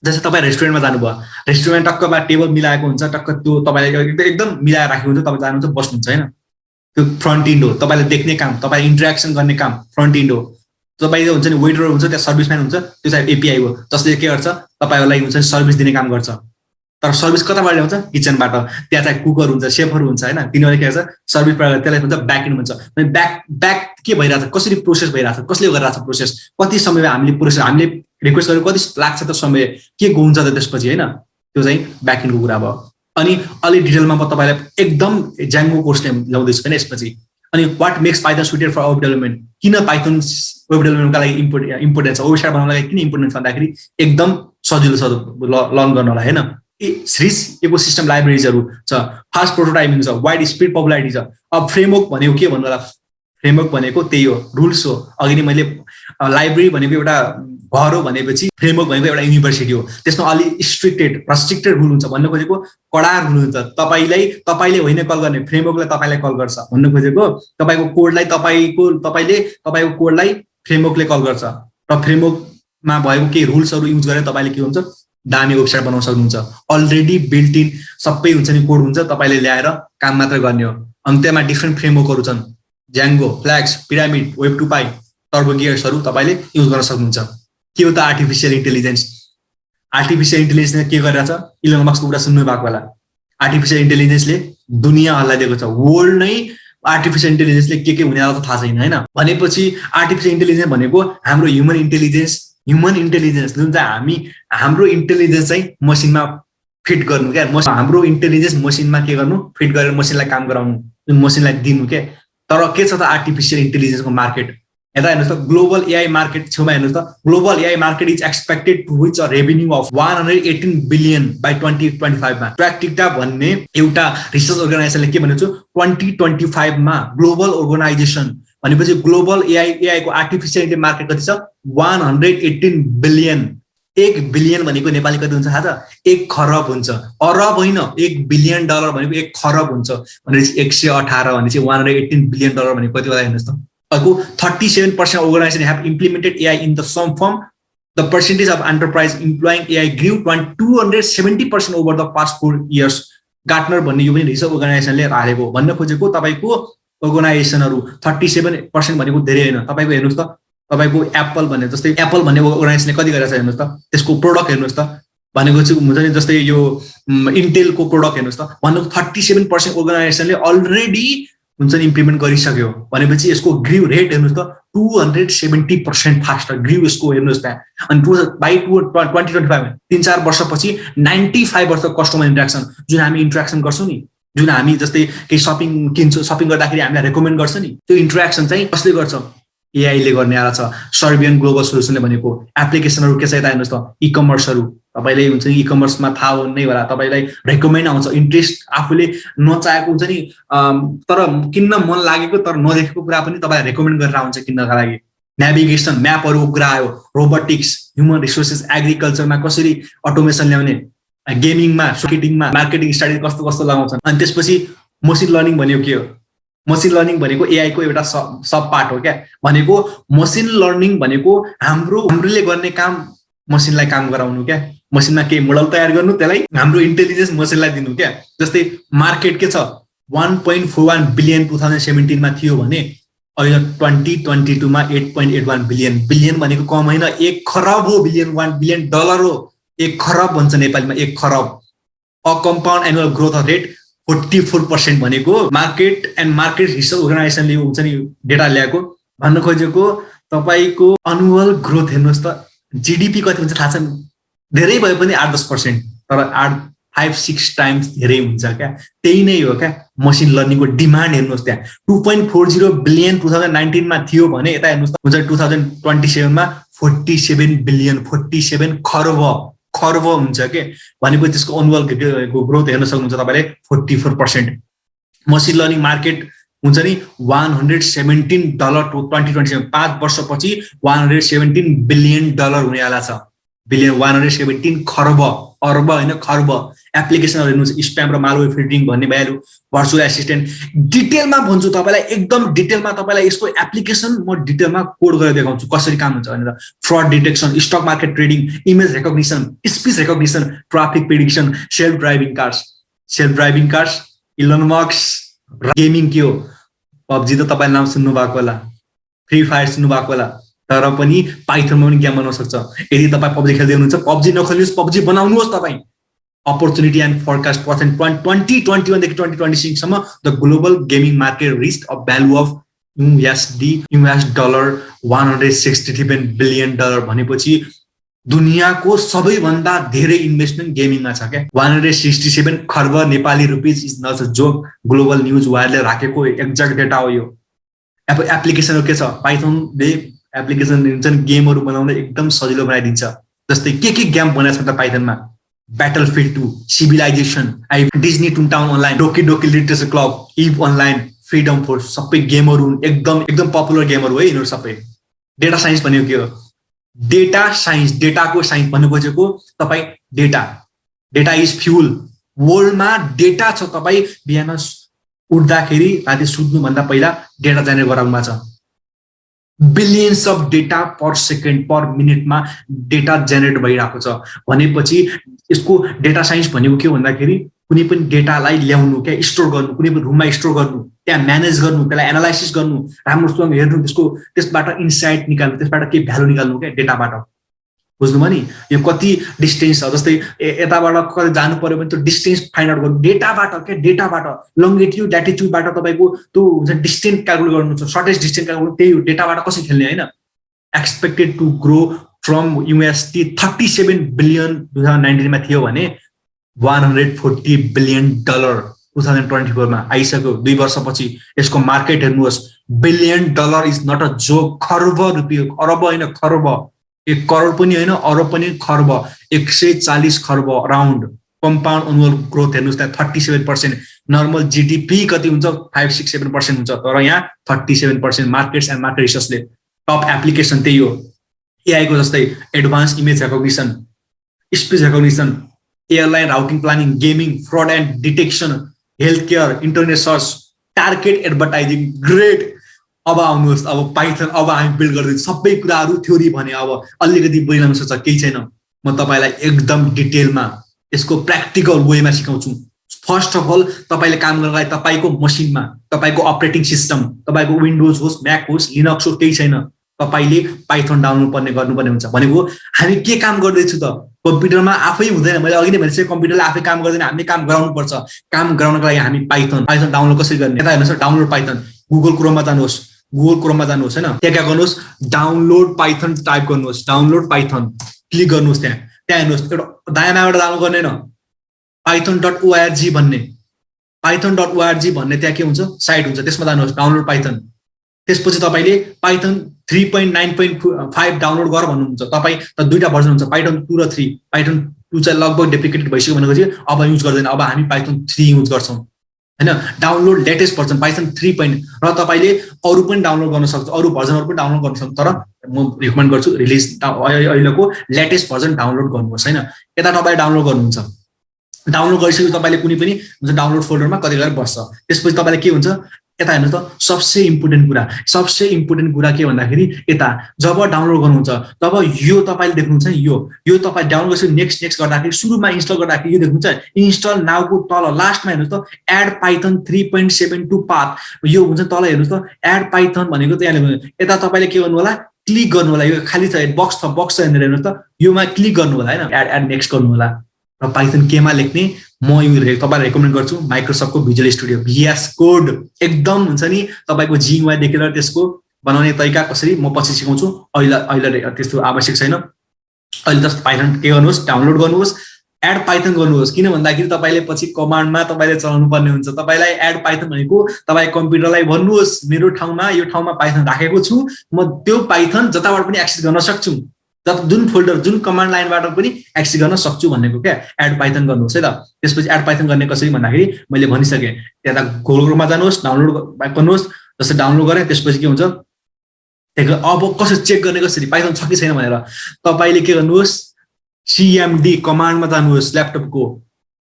जस्तै तपाईँ रेस्टुरेन्टमा जानुभयो, रेस्टुरेन्ट टक्कमा टेबल मिलाएको हुन्छ, टक्क त्यो तपाईँले एकदम मिलाएर राखेको हुन्छ, तपाईँ जानुहुन्छ बस्नुहुन्छ होइन, त्यो फ्रन्ट एन्ड हो। तपाईँले देख्ने काम, तपाईँ इन्टरेक्सन गर्ने काम फ्रन्ट एन्ड हो। तपाईँ हुन्छ नि वेटर हुन्छ, त्यहाँ सर्भिसम्यान हुन्छ, त्यो चाहिँ एपिआई हो जसले के गर्छ तपाईँहरूलाई हुन्छ सर्भिस दिने काम गर्छ। तर सर्भिस कताबाट ल्याउँछ? किचनबाट। त्यहाँ चाहिँ कुकर हुन्छ, सेफहरू हुन्छ होइन, तिनीहरूले के गर्छ सर्भिस प्रयोग, त्यसलाई भन्छ ब्याक एन्ड भन्छ। अनि ब्याक के भइरहेछ, कसरी प्रोसेस भइरहेछ, कसले गरिरहेछ प्रोसेस, कति समयमा हामीले प्रोसेस हामीले रिक्वेस्ट गरेर कति लाग्छ त समय, के हुन्छ त त्यसपछि होइन, त्यो चाहिँ ब्याक एन्डको कुरा भयो। अनि अलि डिटेलमा म तपाईँलाई एकदम ज्याङ्गो कोर्सले ल्याउँदैछु होइन यसपछि। अनि what makes Python suited for web development, किन पाइथन वेब डेभलपमेन्टका लागि इम्पोर्टेन्ट छ, वेबसाइट बनाउनलाई किन इम्पोर्टेन्ट छ भन्दाखेरि एकदम सजिलो छ लर्न गर्नलाई होइन। रिच इकोसिस्टम लाइब्रेरिजहरू छ, फास्ट प्रोटोटाइपिङ छ, वाइड स्पिड पपुलारिटी छ। अब फ्रेमवर्क भनेको के भन्नु होला? फ्रेमवर्क भनेको त्यही हो, रुल्स हो। अघि नै मैले लाइब्रेरी भनेको एउटा घर हो भनेपछि फ्रेमवर्क भनेको एउटा युनिभर्सिटी हो, त्यसमा अलि रेस्ट्रिक्टेड रुल हुन्छ। भन्न खोजेको कडा रुल हुन्छ। तपाईँले होइन कल गर्ने, फ्रेमवर्कले तपाईँलाई कल गर्छ। भन्न खोजेको तपाईँको कोडलाई तपाईँको कोडलाई फ्रेमवर्कले कल गर्छ, र फ्रेमवर्कमा भएको केही रुल्सहरू युज गरेर तपाईँले के हुन्छ दामी वेबसाइट बनाउन सक्नुहुन्छ। अलरेडी बिल्ट इन सबै हुन्छ नि कोड हुन्छ, तपाईँले ल्याएर काम मात्र गर्ने हो। अनि त्यसमा डिफ्रेन्ट फ्रेमवर्कहरू छन्, Django, Flask, Pyramid, web two py, टर्बोगियर्सहरू तपाईँले युज गर्न सक्नुहुन्छ। के हो त आर्टिफिसियल इन्टेलिजेन्स? आर्टिफिसियल इन्टेलिजेन्सले के गरिरहेछ? इलन मस्कको कुरा सुन्नु भएको होला। आर्टिफिसियल इन्टेलिजेन्सले दुनियाँ हल्लाइदिएको छ, वर्ल्ड नै आर्टिफिसियल इन्टेलिजेन्सले के हुनेवाला त थाहा छैन होइन। भनेपछि आर्टिफिसियल इन्टेलिजेन्स भनेको हाम्रो ह्युमन इन्टेलिजेन्स जुन चाहिँ हाम्रो इन्टेलिजेन्स चाहिँ मसिनमा फिट गर्नु क्या। हाम्रो इन्टेलिजेन्स मसिनमा के गर्नु, फिट गरेर मसिनलाई काम गराउनु, जुन मसिनलाई दिनु क्या। तर के छ त आर्टिफिसियल इन्टेलिजेन्सको मार्केट? यता हेर्नुहोस् त, ग्लोबल एआई मार्केट छेउमा हेर्नुहोस् त, global AI market is expected to reach a revenue of 118 billion by 2025 मा। ट्र्याक्टिका भन्ने एउटा रिसर्च अर्गनाइजेसनले के भनेको छ, 2025 मा ग्लोबल अर्गनाइजेसन भनेपछि ग्लोबल एआईको आर्टिफिसियल इन्टेलिजेन्स मार्केट कति छ? 118 बिलियन। 1 बिलियन भनेको नेपाली कति हुन्छ थाहा छ? 1 खरब हुन्छ। अरब होइन, 1 बिलियन डलर भनेको 1 खरब हुन्छ भनेपछि 118 भनेपछि 118 बिलियन डलर भनेको कति होला हेर्नुहोस् त। 37% organizations have implemented AI in the some form. The percentage of enterprise employing AI grew 270% over the past 4 years. Gartner भन्ने यो पनि रिसर्च अर्गनाइजेसनले हालेको। भन्न खोजेको तपाईँको अर्गनाइजेसनहरू 37% भनेको धेरै होइन। तपाईँको हेर्नुहोस् त, तपाईँको एप्पल भन्ने जस्तै एप्पल भन्ने अर्गनाइजेसनले कति गरेछ हेर्नुहोस् त, त्यसको प्रोडक्ट हेर्नुहोस् त। भनेको चाहिँ हुन्छ नि जस्तै यो इन्टेलको प्रोडक्ट हेर्नुहोस् त, भनेको 37% अर्गनाइजेसनले अलरेडी हुन्छ नि इम्प्लिमेन्ट गरिसक्यो। भनेपछि यसको ग्रिउ रेट हेर्नुहोस् त 270% फास्ट ग्रिउ यसको हेर्नुहोस् त्यहाँ। अनि 2025 3-4 वर्षपछि 95% कस्टमर इन्ट्रेक्सन, जुन हामी इन्ट्रेक्सन गर्छौँ नि, जुन हामी जस्तै केही सपिङ गर्दाखेरि हामीलाई रेकमेन्ड गर्छ नि, त्यो इन्ट्रेक्सन चाहिँ कसले गर्छ? एआईले गर्ने आएको छ। सर्बियन ग्लोबल सोल्युसनले भनेको एप्लिकेसनहरू के छ यता हेर्नुहोस् त, इकमर्सहरू। तपाईँले हुन्छ नि इकमर्समा थाहा नै होला, तपाईँलाई रेकमेन्ड आउँछ, इन्ट्रेस्ट आफूले नचाहेको हुन्छ नि तर किन्न मन लागेको तर नदेखेको कुरा पनि तपाईँलाई रेकमेन्ड गरेर आउँछ किन्नका लागि। नेभिगेसन, म्यापहरूको कुरा आयो, रोबोटिक्स, ह्युमन रिसोर्सेस, एग्रिकल्चरमा कसरी अटोमेसन ल्याउने, गेमिङमा, मार्केटिङ स्ट्राटेजी कस्तो लगाउँछन्। अनि त्यसपछि मसिन लर्निङ भनेको के हो? मसिन लर्निङ भनेको एआई को एउटा सब पार्ट हो क्या भनेको मसिन लर्निङ भनेको हामीले गर्ने काम मसिनलाई काम गराउनु क्या मसिनमा केही मोडल तयार गर्नु त्यसलाई हाम्रो इन्टेलिजेन्स मसिनलाई दिनु क्या जस्तै मार्केट के छ 1.41 बिलियन 2017 मा थियो भने अहिले 2022 मा 8.81 बिलियन भनेको कम होइन 1 खरब हो बिलियन 1 बिलियन डलर हो 1 खरब भन्छ नेपालीमा 1 खरब a compound annual growth rate 44% भनेको मार्केट एन्ड मार्केट रिसर्च अर्गनाइजेसनले हुन्छ नि डेटा ल्याएको भन्न खोजेको तपाईको एनुअल ग्रोथ हेर्नुस् त जीडीपी कति हुन्छ थाहा छ धेरै भए पनि 8-10% तर 5-6 टाइम्स धेरै हुन्छ क्या त्यही नै हो क्या मसिन लर्निङको डिमान्ड हेर्नुस् त्यहाँ 2.40 बिलियन 2019 मा थियो भने यता हेर्नुस् त हुन्छ 2027 मा 47 बिलियन 47 खर्ब हुन्छ के भनेको त्यसको एनुअल ग्रोथ हेर्न सक्नुहुन्छ तपाईले 44% मसिन लर्निङ मार्केट हुन्छ नि $117 2027 5 वर्षपछि $117 बिलियन हुनेवाला छ बिलियन 117 खर्ब अर्ब हैन खर्ब एप्लिकेसनहरु हेर्नुस् स्प्याम र मालवेयर फिल्टरिङ भन्ने भ्यालु भर्चुअल एसिस्टेन्ट डिटेलमा भन्छु तपाईलाई एकदम डिटेलमा तपाईलाई यसको एप्लिकेसन म डिटेलमा कोड गरेर देखाउँछु कसरी काम हुन्छ भनेर fraud detection stock market trading image recognition speech recognition traffic prediction self driving cars Elon Musk gaming के हो पबजी त तपाईले नाम सुन्नु भएको होला फ्री फायर सुन्नु भएको होला तर पनि पाइथनमा पनि गेम बनाउन सक्छ यदि तपाई पबजी खेल्दै हुनुहुन्छ पबजी नखेल्नुस् पबजी बनाउनुहोस् तपाई opportunity and forecast percent 2021 देखि 2026 सम्म the global gaming market reached a value of US dollar 167 billion भनेपछि दुनियाको सबैभन्दा धेरै इन्भेस्टमेन्ट गेमिङमा छ के 167 खर्ब Nepali rupees is not a joke Global News Wire राखेको एक्ज्याक्ट डेटा हो यो एप्लिकेसनहरु के छ पाइथनले एप्लिकेसन हुन्छ गेमहरु बनाउन एकदम सजिलो बनाइदिन्छ जस्तै के गेम बनाएको छ त पाइथनमा Battlefield 2, Civilization, Disney Toontown Online, Doki Doki Literature Club, EVE Online, Freedom Force, सबै गेमहरु एकदम पपुलर गेमहरु है यिनीहरु सबै डेटा साइन्स भनेको के हो डेटा साइन्स डेटाको साइन्स भन्नु खोजेको तपाई डेटा इज फ्युल वर्ल्डमा डेटा छ तपाई बिहान उठ्दाखेरि राति सुत्नु भन्दा पहिला डेटा जेनेरेट गराउनुमा छ billions of data per second पर मिनेटमा डेटा जेनेरेट भइरहेको छ भनेपछि यसको डेटा साइन्स भनेको के भन्दाखेरि कुनै पनि डेटालाई ल्याउनु के स्टोर गर्नु कुनै पनि रुममा स्टोर गर्नु त्यहाँ म्यानेज गर्नु त्यसलाई एनालाइसिस गर्नु राम्रोसँग हेर्नु त्यसबाट इन्साइट निकाल्नु त्यसबाट के भ्यालु निकाल्नु के डेटाबाट बुझ्नुभयो नि यो कति डिस्टेन्स छ जस्तै यताबाट कतै जानु पर्यो भने त्यो डिस्टेन्स फाइन्ड आउट गर्नु डेटाबाट लंगिट्युड ल्याटिट्युडबाट तपाईको त्यो हुन्छ डिस्टेन्स क्याल्कुलेट गर्नु छ सर्टेस्ट डिस्टेन्स क्याल्कुलेट त्यही डेटाबाट कसरी खेल्ने हैन expected to grow from USD 37 billion 2019 मा थियो भने 140 बिलियन डलर 2024 मा आइसक्यो 2 वर्षपछि यसको मार्केट हेर्नुहोस् billion dollar is not a joke खर्ब रुपैयाँ अरब हैन खर्ब 1 करोड पनि हैन अरब पनि खर्ब 140 खर्ब अराउन्ड कम्पाउन्ड एनुअल ग्रोथ हेर्नुस् त्यहाँ 37% नर्मल जीडीपी कति हुन्छ 5-6-7% हुन्छ तर यहाँ 37% मार्केट्स एन्ड मार्केट रिसर्चले टप एप्लिकेसन त्यही हो एआई को जस्तै advance image recognition speech recognition airline routing planning gaming fraud and detection health care internet search target advertising great अब आउनुहोस् अब पाइथन अब हामी बिल्ड गर्दै सबै कुराहरु थ्योरी भने अब अलिकति बुझ्न सक्छ केही छैन म तपाईलाई एकदम डिटेलमा यसको प्र्याक्टिकल वेमा सिकाउँछु फर्स्ट अफ अल तपाईले काम गर्नलाई तपाईको मसिनमा तपाईको अपरेटिङ सिस्टम तपाईको विन्डोज होस् म्याक होस् लिनक्स होस् केही छैन तपाईले पाइथन डाउनलोड गर्नुपर्ने हुन्छ भनेको हामी के काम गर्दै छु त कम्प्युटरमा आफै हुँदैन मैले अघि नै भनेपछि कम्प्युटरले आफै काम गर्दैन हामीले काम गराउनु पर्छ काम गराउनको लागि हामी पाइथन डाउनलोड कसरी गर्ने यता हेर्नुस् डाउनलोड पाइथन गुगल क्रोममा जानुहोस् हैन त्यहाँ के गर्नुहोस् डाउनलोड पाइथन टाइप गर्नुहोस् डाउनलोड पाइथन क्लिक गर्नुहोस् त्यहाँ हेर्नुहोस् एउटा दायाँबाट डाउनलोड गर्ने हैन python.org भन्ने त्यहाँ के हुन्छ साइट हुन्छ त्यसमा जानुहोस् डाउनलोड पाइथन त्यसपछि तपाईले पाइथन 3.9.5 डाउनलोड गर भन्नुहुन्छ तपाई त दुईटा भर्जन हुन्छ पाइथन 2 र 3 पाइथन 2 चाहिँ लगभग डेप्रिकेटेड भइसक्यो भनेको चाहिँ अब युज गर्दैन अब हामी पाइथन 3 युज गर्छौं हैन डाउनलोड लेटेस्ट भर्जन पाइथन 3. र तपाईले अरु पनि डाउनलोड गर्न सक्छ अरु भर्जनहरु पनि डाउनलोड गर्न सक्छ तर म रिकमेन्ड गर्छु रिलिज अहिलेको लेटेस्ट भर्जन डाउनलोड गर्नुहोस् हैन यता तपाईले डाउनलोड गर्नुहुन्छ डाउनलोड गरिसकेपछि तपाईले कुनै पनि हुन्छ डाउनलोड फोल्डरमा कतै गएर बस्छ त्यसपछि तपाईले के हुन्छ यता हेर्नुहोस् त सबसे इम्पोर्टेन्ट कुरा के भन्दाखेरि यता जब डाउनलोड गर्नुहुन्छ तब यो तपाईँले देख्नुहुन्छ नि यो तपाईँ डाउनलोड गरेपछि नेक्स्ट गर्दाखेरि सुरुमा इन्स्टल गर्दाखेरि यो देख्नुहुन्छ इन्स्टल नाउको तल लास्टमा हेर्नुहोस् त एड पाइथन 3.72 पाथ यो हुन्छ तल हेर्नुहोस् त एड पाइथन भनेको त यहाँ यता तपाईँले के गर्नु होला क्लिक गर्नु होला यो खाली छ बक्स छ हेर्नुहोस् त योमा क्लिक गर्नु होला हैन एड नेक्स्ट गर्नु होला र पाइथन केमा लेख्ने म यो तपाईलाई रेकमेन्ड गर्छु माइक्रोसफ्टको भिजुअल स्टुडियो VS कोड एकदम हुन्छ नि तपाईको GUI देखेर त्यसको बनाउने तरिका कसरी म पछि सिकाउँछु अहिले त्यस्तो आवश्यक छैन अहिले जस्ट पाइथन के गर्नुहोस् डाउनलोड गर्नुहोस् एड पाइथन गर्नुहोस् किन भन्दाखेरि तपाईले पछि कमान्डमा तपाईले चलाउनु पर्ने हुन्छ तपाईलाई एड पाइथन भनेको तपाई कम्प्युटरलाई भन्नुहोस् मेरो ठाउँमा यो ठाउँमा पाइथन राखेको छु म त्यो पाइथन जताबाट पनि एक्सेस गर्न सक्छु जुन फोल्डर जुन कमान्ड लाइनबाट पनि एक्सेस गर्न सक्छु भनेको क्या एड पाइथन गर्नुहोस् है त त्यसपछि एड पाइथन गर्ने कसरी भन्दाखेरि मैले भनिसके त्यता गुगलमा जानुहोस् डाउनलोड गर्नुहोस् जस्तै डाउनलोड गरे त्यसपछि के हुन्छ अब कसरी चेक गर्ने कसरी पाइथन छ कि छैन भनेर तपाईले के गर्नुहोस् CMD कमान्डमा जानुहोस् ल्यापटपको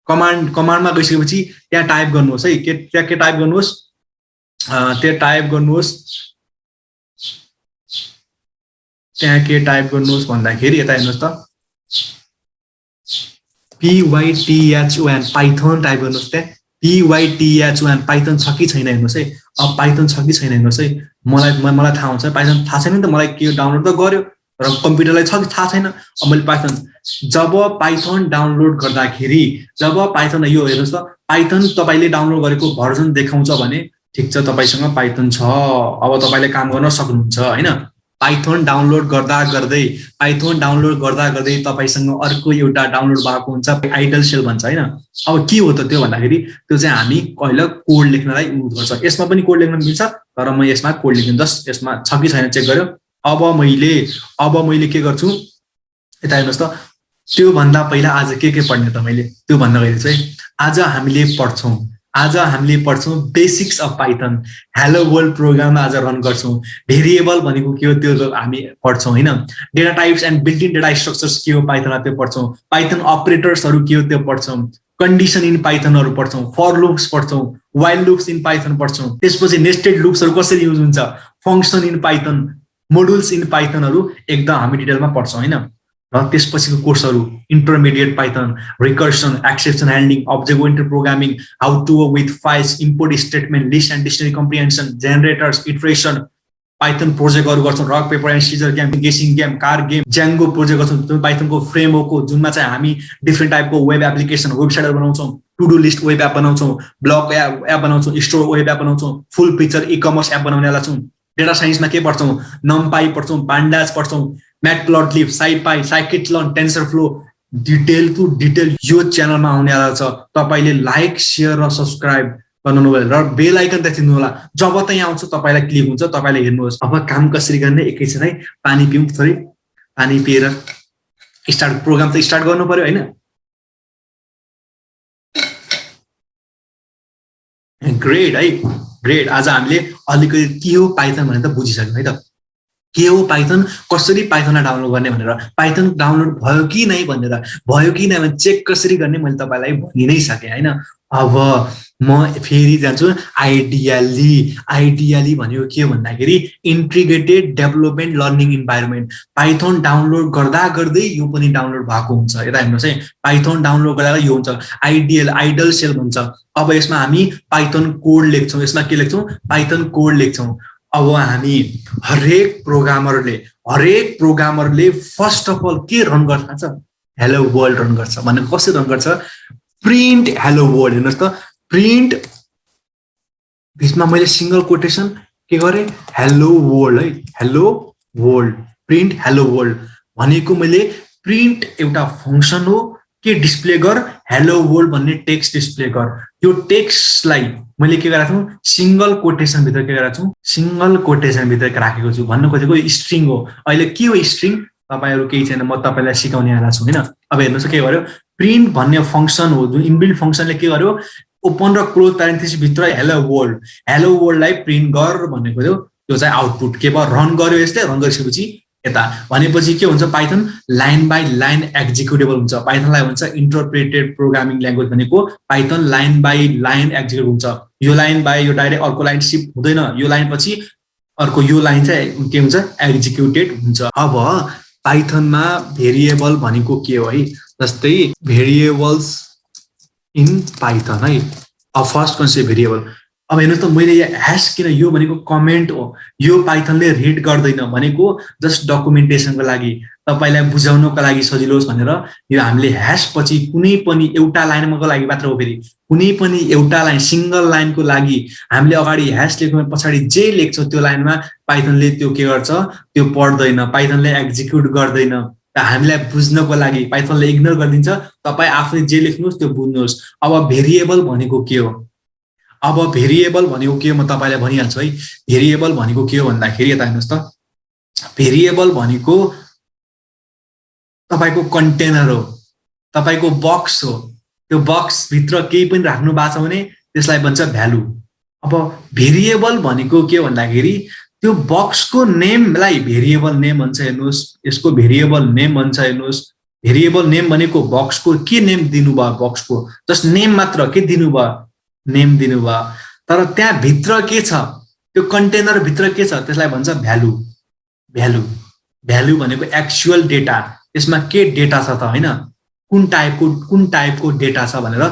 कमान्डमा गइसकेपछि त्यहाँ टाइप गर्नुहोस् है के टाइप गर्नुहोस् त्यहाँ के टाइप गर्नुहोस् भन्दाखेरि यता हेर्नुहोस् त PYTHON पाइथन टाइप गर्नुहोस् त्यहाँ PYTHON पाइथन छ कि छैन हेर्नुहोस् है अब पाइथन छ कि छैन हेर्नुहोस् है मलाई थाहा हुन्छ पाइथन थाहा छैन नि त मलाई के डाउनलोड त गर्यो र कम्प्युटरलाई छ कि थाहा छैन अब मैले पाइथन जब पाइथन डाउनलोड गर्दाखेरि जब पाइथन यो हेर्नुहोस् त पाइथन तपाईले डाउनलोड गरेको भर्जन देखाउँछ भने ठिक छ तपाईसँग पाइथन छ अब तपाईले काम गर्न सक्नुहुन्छ हैन पाइथन डाउनलोड गर्दा गर्दै तपाईसँग अर्को एउटा डाउनलोड भएको हुन्छ आइडल सेल भन्छ हैन अब के हो त त्यो भन्दाखेरि त्यो चाहिँ हामी कहिले कोड लेख्नलाई युज गर्छ यसमा पनि कोड लेख्न मिल्छ तर म यसमा कोड लेख्दिन जस्ट यसमा छ कि छैन चेक गर्यो अब मैले के गर्छु यता हेर्नुहोस् त त्यो भन्दा पहिला आज के पढ्ने त मैले त्यो भन्न गएको चाहिँ आज हामीले पढ्छौं basics of Python hello world program आज रन गर्छौं भेरिएबल भनेको के हो त्यो हामी पढ्छौं हैन data types and built in data structures के हो पाइथनमा त्यो पढ्छौं पाइथन अपरेटर्सहरु के हो त्यो पढ्छौं कन्डिसन इन पाइथनहरु पढ्छौं फर लुप्स पढ्छौं व्हाइल लुप्स इन पाइथन पढ्छौं त्यसपछि नेस्टेड लुप्सहरु कसरी युज हुन्छ function in Python modules in पाइथनहरु एकदम हामी डिटेलमा पढ्छौं हैन र त्यसपछिको कोर्सहरु intermediate Python recursion exception handling object oriented programming how to work with files import statement list and dictionary comprehension generators iteration Python प्रोजेक्टहरु गर्छौं rock paper and scissor game guessing game car game ज्याङ्गो project गर्छौं पाइथनको फ्रेमवर्कको जुनमा चाहिँ हामी different टाइपको web application वेबसाइटहरु बनाउँछौं to do list web app बनाउँछौं ब्लग एप बनाउँछौं स्टोर वेब एप बनाउँछौं फुल पिक्चर ई-कमर्स एप बनाउनेला छौं डेटा साइन्समा के पढ्छौं नमपाई पढ्छौं पान्डास पढ्छौं Matplotlib SciPy scikit-learn TensorFlow detail to detail यो च्यानलमा आउनेवाला छ तपाईले लाइक शेयर र सब्स्क्राइब गर्नु होला र बेल आइकन थिच्नु होला जब त यहाँ आउँछ तपाईलाई क्लिक हुन्छ तपाईले हेर्नुहोस् अब काम कसरी गर्ने एकैछिन है पानी पिउँ थोरै पानी पिएर स्टार्ट प्रोग्राम त स्टार्ट गर्नु पर्यो हैन ग्रेट आज हामीले अलिकति के हो पाइथन भनेर त बुझिसक्यौं है त के हो पाइथन कसरी पाइथनलाई डाउनलोड गर्ने भनेर पाइथन डाउनलोड भयो कि नै भने चेक कसरी गर्ने मैले तपाईलाई भनि नै सके हैन अब म फेरि जान्छु आइडियली भनेको के भन्दाखेरि integrated development learning environment Python download गर्दै यो पनि डाउनलोड भएको हुन्छ यता हेर्नुहोस् है पाइथन डाउनलोड गर्दा यो हुन्छ आइडल सेल भन्छ अब यसमा हामी पाइथन कोड लेख्छौं यसमा के लेख्छौं पाइथन कोड लेख्छौं अब हामी हरेक प्रोग्रामरले फर्स्ट अफ अल के रन गर्छ हेलो वर्ल्ड रन गर्छ भने कसरी रन गर्छ प्रिन्ट हेलो वर्ल्ड हेर्नुहोस् त प्रिन्ट बीचमा मैले सिंगल कोटेसन के गरे हेलो वर्ल्ड है hello world print hello world भनेको मैले प्रिन्ट एउटा फंक्सन हो के डिस्प्ले गर हेलो वर्ल्ड भन्ने टेक्स्ट डिस्प्ले गर यो टेक्स्टलाई मैले के गरेको छु सिंगल कोटेसन भित्र के गरेको छु सिंगल कोटेसन भित्र राखेको छु भन्नु खोजेको स्ट्रिङ हो अहिले के हो स्ट्रिङ तपाईहरु केही छैन म तपाईलाई सिकाउने आला छु हैन अब हेर्नुस् के गर्यो प्रिन्ट भन्ने फंक्सन हो जुन इनबिल्ट फंक्सनले के गर्यो ओपन र क्लोज प्यारेन्थेसिस भित्र हेलो वर्ल्डलाई प्रिन्ट गर भनेको थियो त्यो चाहिँ आउटपुट के भयो रन गर्यो यसले रन गरिसकेपछि यता भनेपछि के हुन्छ Python line by line executable हुन्छ पाइथनलाई भन्छ इन्टरप्रेटेड प्रोग्रामिङ ल्याङ्ग्वेज भनेको Python line by line execute हुन्छ यो लाइन बाई यो डाइरेक्ट अर्को लाइन सिफ्ट हुँदैन यो लाइन पछि अर्को यो लाइन चाहिँ के हुन्छ एक्जिक्युटेड हुन्छ अब पाइथनमा भेरिएबल भनेको के हो है जस्तै भेरिएबल्स इन पाइथन है अब फर्स्ट कन्सेप्ट भेरिएबल अब हेर्नुहोस् त मैले यहाँ ह्यास किन यो भनेको कमेन्ट हो यो पाइथनले रिड गर्दैन भनेको जस्ट डकुमेन्टेसनको लागि तपाईलाई बुझाउनको लागि सजिलो होस् भनेर यो हामीले ह्यास पछि कुनै पनि एउटा लाइनको लागि मात्र हो फेरि कुनै पनि एउटा लाइन सिंगल लाइनको लागि हामीले अगाडि ह्यास लेख्नु पछाडि जे लेख्छौं त्यो लाइनमा पाइथनले त्यो के गर्छ त्यो पढ्दैन पाइथनले एक्जिक्युट गर्दैन हामीलाई बुझ्नको लागि पाइथनले इग्नोर गरिदिन्छ तपाई आफैले जे लेख्नुस् त्यो बुझ्नुस् अब भेरिएबल भनेको के हो अब भेरिएबल भनेको के हो म तपाईलाई भनिहाल्छु है भेरिएबल भनेको के हो भन्दाखेरि यता हेर्नुस् त भेरिएबल भनेको तपाईको कन्टेनर हो तपाईको बक्स हो त्यो बक्स भित्र केही पनि राख्नु भएको छ भने त्यसलाई भन्छ भ्यालु अब भेरिएबल भनेको के भन्दाखेरि त्यो बक्सको नेमलाई भेरिएबल नेम भन्छ हेर्नुस् यसको भेरिएबल नेम भन्छ हेर्नुस् भेरिएबल नेम भनेको बक्सको के नेम दिनुभयो बक्सको जस्ट नेम मात्र के दिनुभयो नेम दिनुभयो तर त्यहाँ भित्र के छ त्यो कन्टेनर भित्र के छ त्यसलाई भन्छ भ्यालु भ्यालु भ्यालु भनेको एक्चुअल डेटा त्यसमा के डेटा छ त हैन कुन टाइपको डेटा छ भनेर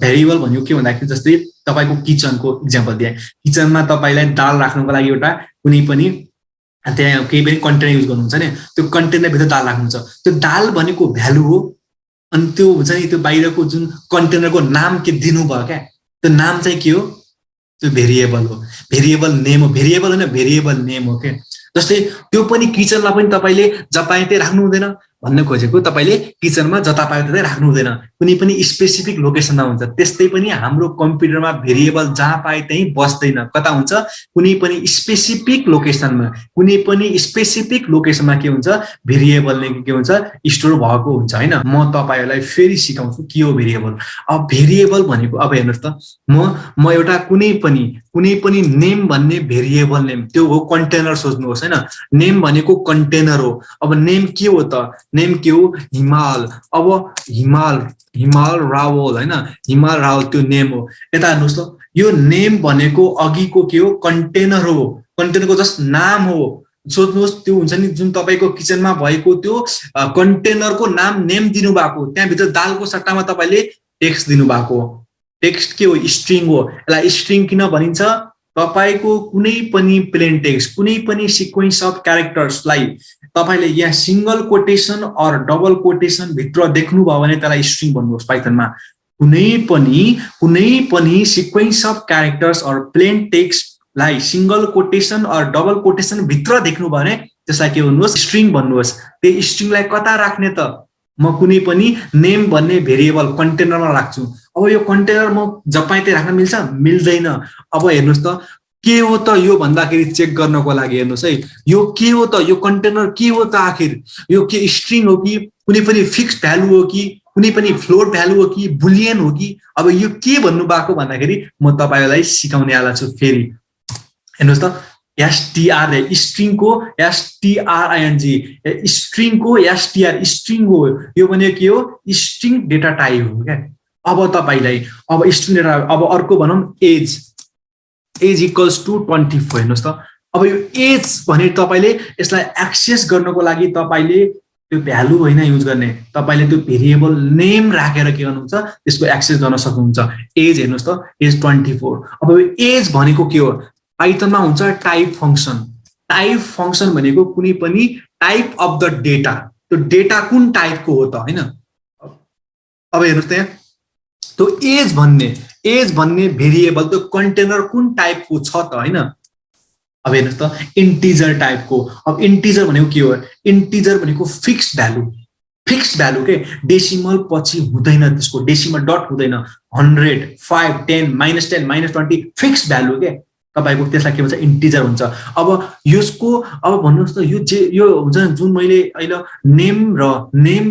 भेरिएबल भनेको के भन्दाखेरि जस्तै तपाईको किचनको एक्जाम्पल दिए किचनमा तपाईलाई दाल राख्नको लागि एउटा कुनै पनि त्यहाँ केही पनि कन्टेनर युज गर्नुहुन्छ नि त्यो कन्टेनर भित्र दाल राख्नुहुन्छ त्यो दाल भनेको भ्यालु हो अनि त्यो हुन्छ नि त्यो बाहिरको जुन कन्टेनरको नाम के दिनुभयो क्या त्यो नाम चाहिँ के हो त्यो भेरिएबल हो भेरिएबल नेम हो भेरिएबल हैन भेरिएबल नेम हो के जस्तै त्यो पनि किचनमा पनि तपाईले जताततै राख्नु हुँदैन भन्न खोजेको तपाईले किचनमा जताततै राख्नु हुँदैन कुनै पनि स्पेसिफिक लोकेसनमा हुन्छ त्यस्तै पनि हाम्रो कम्प्युटरमा भेरिएबल जहाँ पाए त्यही बस्दैन कता हुन्छ कुनै पनि स्पेसिफिक लोकेसनमा के हुन्छ भेरिएबल ने के हुन्छ स्टोर भएको हुन्छ हैन म तपाईहरुलाई फेरि सिकाउँछु के हो भेरिएबल अब भेरिएबल भनेको अब हेर्नुस् त म एउटा कुनै पनि नेम भन्ने भेरिएबल नेम त्यो हो कन्टेनर सोच्नुहोस् हैन नेम भनेको कन्टेनर हो अब नेम के हो त नेम के हो हिमाल अब हिमाल रावल हैन हिमाल रावल त्यो नेम हो यता हेर्नुस् त यो नेम भनेको अघिको के हो कन्टेनर हो कन्टेनरको जस्ट नाम हो सोच्नुहोस् त्यो हुन्छ नि जुन तपाईको किचनमा भएको त्यो कन्टेनरको नाम नेम दिनु भएको त्यहाँ भित्र दालको सट्टामा तपाईले टेक्स्ट दिनु भएको टेक्स्ट के हो स्ट्रिङ हो यसलाई स्ट्रिङ किन भनिन्छ तपाईको कुनै पनि प्लेन टेक्स्ट कुनै पनि सिक्वेन्स अफ क्यारेक्टर्सलाई तपाईले यहाँ single quotation or double quotation भित्र देख्नुभयो भने त्यसलाई स्ट्रिङ भन्नुहोस् पाइथनमा कुनै पनि sequence of characters or plain टेक्स्टलाई single quotation or double quotation भित्र देख्नुभयो भने त्यसलाई के भन्नुहोस् स्ट्रिङ भन्नुहोस् त्यो स्ट्रिङलाई कता राख्ने त म कुनै पनि नेम भन्ने भेरिएबल कन्टेनरमा राख्छु अब यो कन्टेनर म जपाइते राख्न मिल्छ मिल्दैन अब हेर्नुस् त के हो त यो भन्दाखेरि चेक गर्नको लागि हेर्नुस् है यो के हो त यो कन्टेनर के हो त आखिर यो के स्ट्रिङ हो कि कुनै पनि फिक्स्ड भ्यालु हो कि कुनै पनि फ्लोट भ्यालु हो कि बुलियन हो कि अब यो के भन्नु भएको भन्दाखेरि म तपाईलाई सिकाउने आला छु फेरि हेर्नुस् त STR स्ट्रिङको STRING स्ट्रिङको STR स्ट्रिङ हो यो भने के हो स्ट्रिङ डेटा टाइप हो क्या अब तपाईलाई अब स्ट्रिङ डेटा अब अर्को भनौं एज इक्वल्स टु 24 हेर्नुस् त अब यो एज भने तपाईले यसलाई एक्सेस गर्नको लागि तपाईले त्यो भ्यालु हैन युज गर्ने तपाईले त्यो भेरिएबल नेम राखेर के गर्नुहुन्छ त्यसको एक्सेस गर्न सक्नुहुन्छ एज हेर्नुस् त एज 24 अब यो एज भनेको के हो पाइथनमा हुन्छ टाइप फंक्सन भनेको कुनै पनि टाइप अफ द डेटा त्यो डेटा कुन टाइपको हो त हैन अब हेर्नुस् त त्यो एज भन्ने भेरिएबल त्यो कन्टेनर कुन टाइपको छ त हैन अब हेर्नुस् त इन्टिजर टाइपको अब इन्टिजर भनेको के हो इन्टिजर भनेको फिक्स्ड भ्यालु के डेसिमल पछि हुँदैन त्यसको डेसिमल डट हुँदैन 100 5 10 -10 -20 फिक्स्ड भ्यालु के तपाईको त्यसलाई के भन्छ इन्टिजर हुन्छ अब यसको अब भन्नुस् त यो हुन्छ जुन मैले अहिले नेम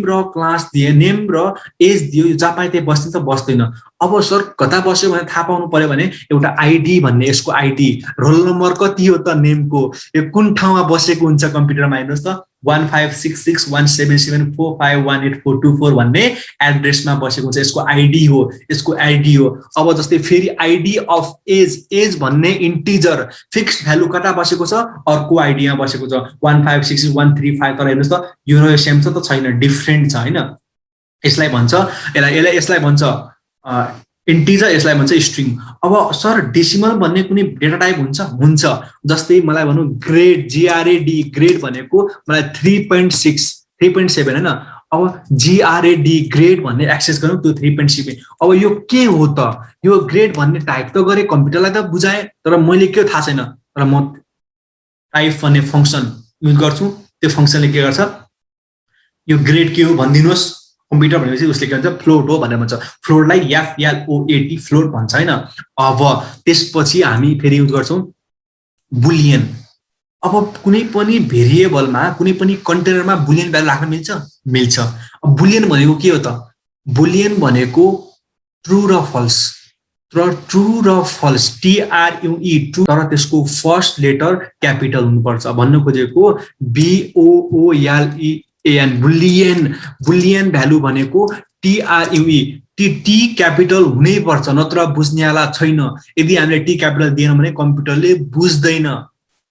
र क्लास दिए नेम र एज दियो यो जपाइते बस्दिन्छ बस्दैन अब सर कता बस्यो भने थाहा पाउनु पर्यो भने एउटा आइडी भन्ने यसको आइडी रोल नम्बर कति हो त नेमको यो कुन ठाउँमा बसेको हुन्छ कम्प्युटरमा हेर्नुस् त 15661774518424 भन्ने एड्रेसमा बसेको हुन्छ। यसको आइडी हो, यसको आइडी हो। अब जस्तै फेरि आइडी अफ एज भन्ने इन्टिजर फिक्स्ड भ्यालु कता बसेको छ, अर्को आइडीमा बसेको छ 15661351। तर हेर्नुहोस् त यो र यो सेम छ त छैन, डिफ्रेन्ट छ होइन। यसलाई भन्छ यसलाई भन्छ इन्टिजर, यसलाई भन्छ स्ट्रिङ। अब सर डेसिमल भन्ने कुनै डेटा टाइप हुन्छ? जस्तै मलाई भनौँ ग्रेड, GRAD ग्रेड भनेको मलाई 3.7 होइन। अब GRAD ग्रेड भन्ने एक्सेस गरौँ, त्यो 3.7। अब यो के हो त? यो ग्रेड भन्ने टाइप त गरेँ, कम्प्युटरलाई त बुझाएँ, तर मैले के थाहा छैन। तर म टाइप भन्ने फङ्सन युज गर्छु, त्यो फङ्सनले के गर्छ, यो ग्रेड के हो भनिदिनुहोस्। कम्प्युटर भनेपछि उसले के भन्छ, फ्लोट हो भनेर भन्छ। फ्लोटलाई FLOAT फ्लोट भन्छ होइन। अब त्यसपछि हामी फेरि युज गर्छौँ बुलियन। अब कुनै पनि भेरिएबलमा, कुनै पनि कन्टेनरमा बुलियन भ्यालु राख्न मिल्छ। अब बुलियन भनेको के हो त? बुलियन भनेको ट्रु र फल्स, ट्रु र फल्स, TRUE ट्रु, तर त्यसको फर्स्ट लेटर क्यापिटल हुनुपर्छ। भन्नु खोजेको BOOLEAN बुलियन भ्यालु भनेको TRUE, टी क्यापिटल हुनै पर्छ, नत्र बुझ्नेवाला छैन। यदि हामीले टी क्यापिटल दिएन भने कम्प्युटरले बुझ्दैन।